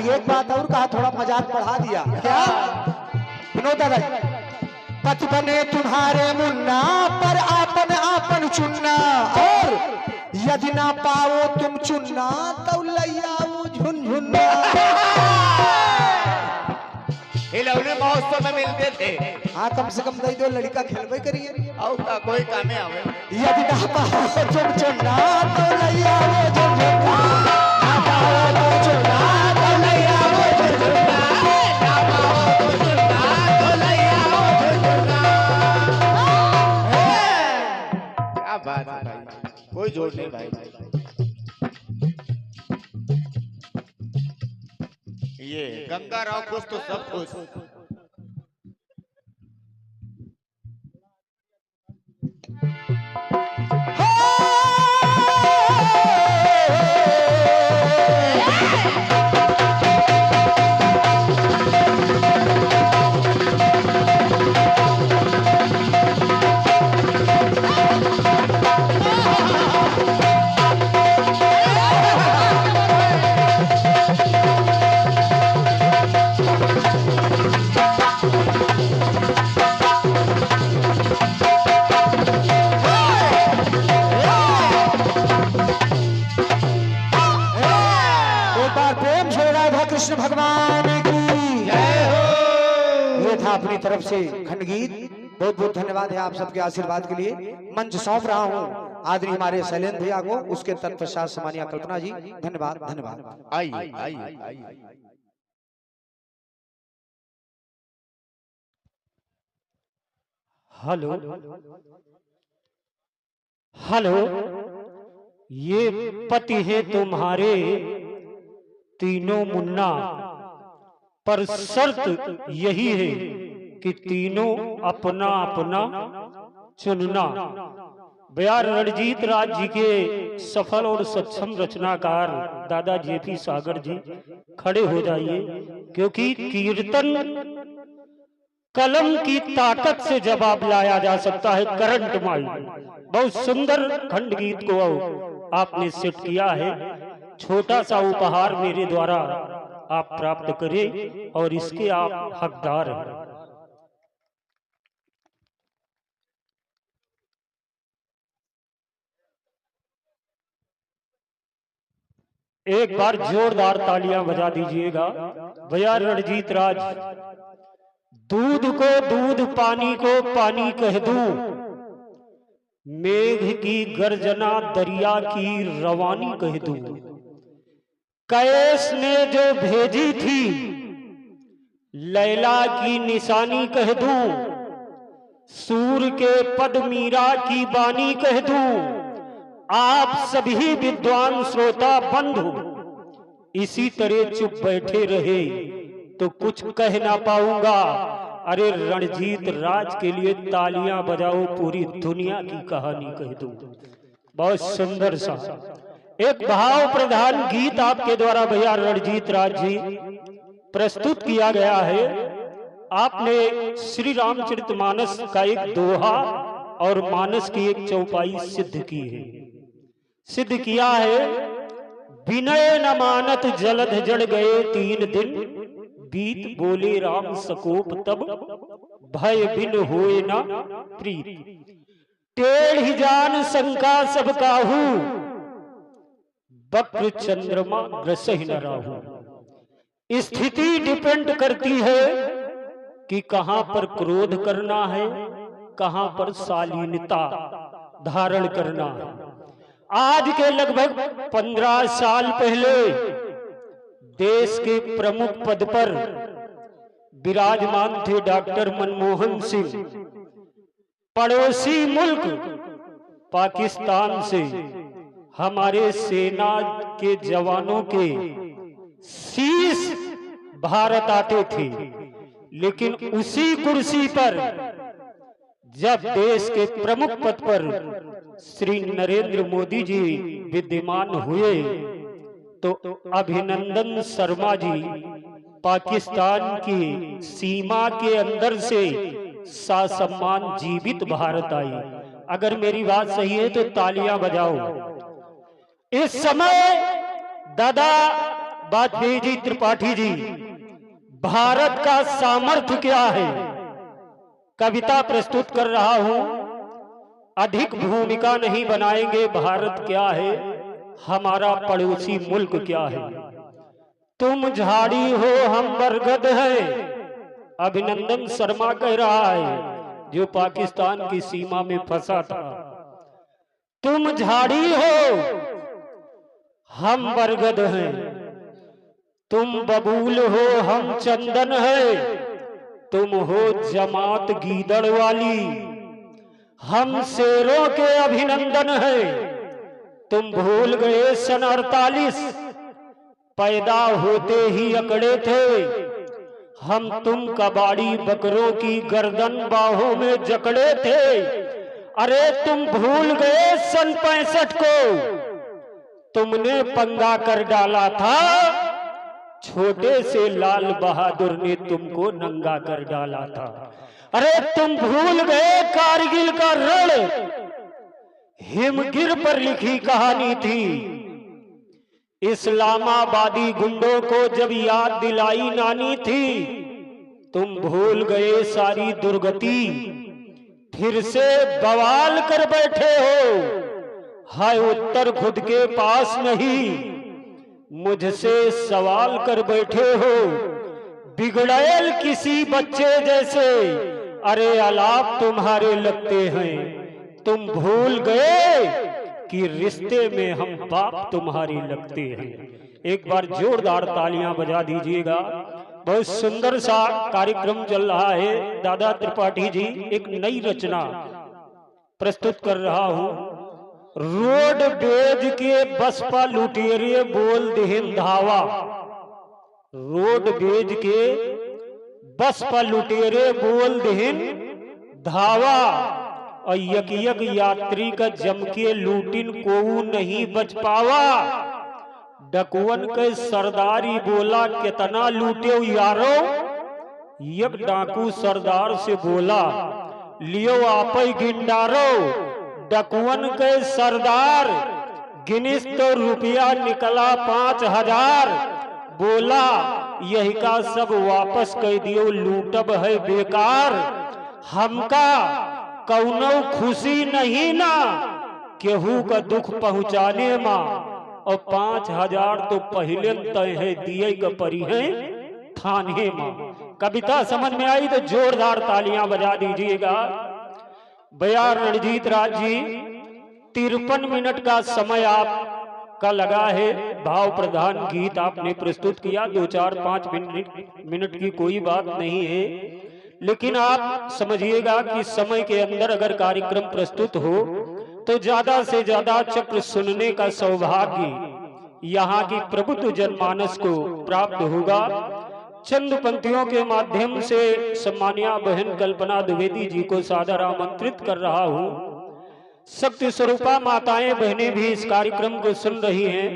एक बात और कहा, थोड़ा मजाक बढ़ा दिया क्या विनोद दादा? पति बने तुम्हारे मुन्ना पर आपन आपन चुनना, और यदि ना पाओ तुम चुनना तो लैयाओ झुनझुनना। हिलौली महोत्सव में मिलते थे। हाँ कम से कम दई दो लड़का खेलबे करिए। और का कोई कामे आवे। यदि ना पाओ तुम चुनना तो लैयाओ झुनझुनना, ना पाओ तुम चुनना तो लैयाओ झुनझुनना, ना पाओ तो चुनना तो लैयाओ झुनझुनना। क्या बात है भाई, कोई जोड़ नहीं भाई। ये गंगा राव खुश तो सब खुश। कृष्ण भगवान की जय हो। ये था अपनी तरफ से खंडगीत। बहुत बहुत धन्यवाद है आप सबके आशीर्वाद के लिए। मंच सौंप रहा हूँ आदरणीय हमारे शैलेंद्र भैया को, उसके तत्पश्चात सामान्य कल्पना जी। धन्यवाद धन्यवाद। आइए आइए। हेलो हेलो, ये पति है तुम्हारे तीनों मुन्ना, पर शर्त यही है कि तीनों अपना अपना चुनना। बयार रणजीत राज जी के सफल और सक्षम रचनाकार दादा जेपी सागर जी खड़े हो जाइए, क्योंकि कीर्तन कलम की ताकत से जवाब लाया जा सकता है, करंट माइंड। बहुत सुंदर खंड गीत को आपने सेट किया है, छोटा सा उपहार मेरे द्वारा आप प्राप्त करें और इसके आप हकदार हैं। एक बार जोरदार तालियां बजा दीजिएगा। भैया रणजीत राज, दूध को दूध पानी को पानी कह दूं, मेघ की गर्जना दरिया की रवानी कह दूं, कैस ने जो भेजी थी लैला की निशानी कह दूं, सूर के पद मीरा की बानी कह दूं, आप सभी विद्वान श्रोता बंधु इसी तरह चुप बैठे रहे तो कुछ कह ना पाऊंगा। अरे रणजीत राज के लिए तालियां बजाओ, पूरी दुनिया की कहानी कह दूं। बहुत सुंदर सा एक भाव प्रधान गीत आपके द्वारा भैया रणजीत राज जी प्रस्तुत किया गया है। आपने श्री रामचरितमानस का एक दोहा और मानस की एक चौपाई सिद्ध की है, सिद्ध किया है। विनय न मानत जलध जड़ गए 3 दिन, बीत बोले राम सकोप तब भय बिन होए न प्रीत, टेढ़ जान शंका सब काहू, वक्र चंद्रमा ग्रसहि न राहु। स्थिति डिपेंड करती है कि कहां पर क्रोध करना है, कहां पर शालीनता धारण करना है। आज के लगभग 15 साल पहले देश के प्रमुख पद पर विराजमान थे डॉक्टर मनमोहन सिंह। पड़ोसी मुल्क पाकिस्तान से हमारे सेना के जवानों के शीश भारत आते थे, लेकिन उसी कुर्सी पर जब देश के प्रमुख पद पर श्री नरेंद्र मोदी जी विद्यमान हुए तो अभिनंदन शर्मा जी पाकिस्तान की सीमा के अंदर से ससम्मान जीवित भारत आई। अगर मेरी बात सही है तो तालियां बजाओ। इस समय दादा वाजपेयी जी त्रिपाठी जी भारत का सामर्थ्य क्या है कविता प्रस्तुत कर रहा हूं। अधिक भूमिका नहीं बनाएंगे। भारत क्या है, हमारा पड़ोसी मुल्क क्या है। तुम झाड़ी हो हम बरगद है, अभिनंदन शर्मा कह रहा है जो पाकिस्तान की सीमा में फंसा था। तुम झाड़ी हो हम बरगद हैं, तुम बबूल हो हम चंदन है, तुम हो जमात गीदड़ वाली, हम शेरों के अभिनंदन है। तुम भूल गए सन 48 पैदा होते ही अकड़े थे, हम तुम कबाड़ी बकरों की गर्दन बाहों में जकड़े थे। अरे तुम भूल गए सन 65 को, तुमने पंगा कर डाला था, छोटे से लाल बहादुर ने तुमको नंगा कर डाला था। अरे तुम भूल गए कारगिल का रण, हिमगिर पर लिखी कहानी थी। इस्लामाबादी गुंडों को जब याद दिलाई नानी थी, तुम भूल गए सारी दुर्गति, फिर से बवाल कर बैठे हो। हाय उत्तर खुद के पास नहीं, मुझसे सवाल कर बैठे हो। बिगड़ैल किसी बच्चे जैसे, अरे आलाप तुम्हारे लगते हैं। तुम भूल गए कि रिश्ते में हम बाप तुम्हारे लगते हैं। एक बार जोरदार तालियां बजा दीजिएगा। बहुत सुंदर सा कार्यक्रम चल रहा है। दादा त्रिपाठी जी एक नई रचना प्रस्तुत कर रहा हूं। रोड बेज के बसपा लुटेरे बोल देहिन धावा, रोड बेज के बसपा लुटेरे बोल देहिन धावा, और यक यक यात्री का जम के लूटिन को नहीं बच पावा। डकुअन के सरदारी बोला कितना लूटे यारो, यक डाकू सरदार से बोला लियो आप गिंडारो। डकुअन के सरदार गिनिस तो रुपया निकला 5,000, बोला यही का सब वापस कर दियो, लूटब है बेकार। हमका कौनो खुशी नहीं ना केहू का दुख पहुंचाने माँ, और 5,000 तो पहले तय है दिए का परी है थाने माँ। कविता समझ में आई तो जोरदार तालियां बजा दीजिएगा। बयार रणजीत राज जी, 53 मिनट का समय आपका लगा है। भाव प्रधान गीत आपने प्रस्तुत किया, 2, 4, 5 मिनट की कोई बात नहीं है, लेकिन आप समझिएगा कि समय के अंदर अगर कार्यक्रम प्रस्तुत हो तो ज्यादा से ज्यादा चक्र सुनने का सौभाग्य यहाँ की प्रबुद्ध जनमानस को प्राप्त होगा। चंद पंक्तियों के माध्यम से सम्मानिया बहन कल्पना द्विवेदी जी को सादर आमंत्रित कर रहा हूँ। शक्ति स्वरूपा माताएं बहनें भी इस कार्यक्रम को सुन रही हैं।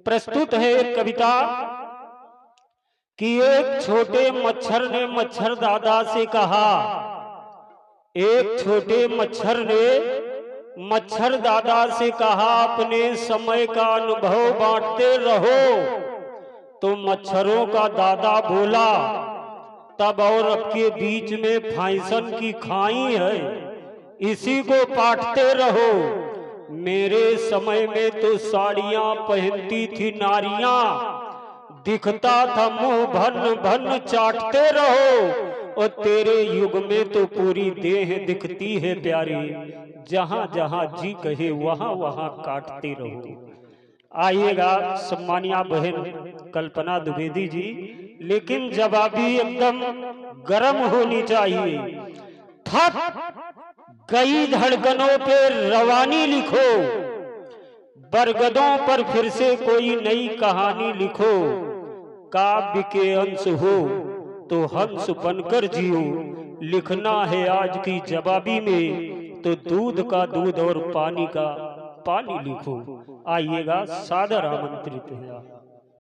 प्रस्तुत है एक कविता कि एक छोटे मच्छर ने मच्छर दादा से कहा, एक छोटे मच्छर ने मच्छर दादा से कहा, अपने समय का अनुभव बांटते रहो। तो मच्छरों का दादा बोला, तब और अब के बीच में फैशन की खाई है, इसी को पाटते रहो। मेरे समय में तो साड़ियां पहनती थी नारियां, दिखता था मुंह भन भन चाटते रहो। और तेरे युग में तो पूरी देह दिखती है प्यारी, जहां जहां जी कहे वहां वहां काटते रहो। आइएगा सम्मानिया बहन कल्पना द्विवेदी जी, लेकिन जवाबी एकदम गर्म होनी चाहिए। थक गई धड़कनों पे रवानी लिखो, बरगदों पर फिर से कोई नई कहानी लिखो। काव्य के अंश हो तो हंस बनकर जियो, लिखना है आज की जवाबी में तो दूध का दूध और पानी का पानी लिखो। आइएगा, सादर आमंत्रित है।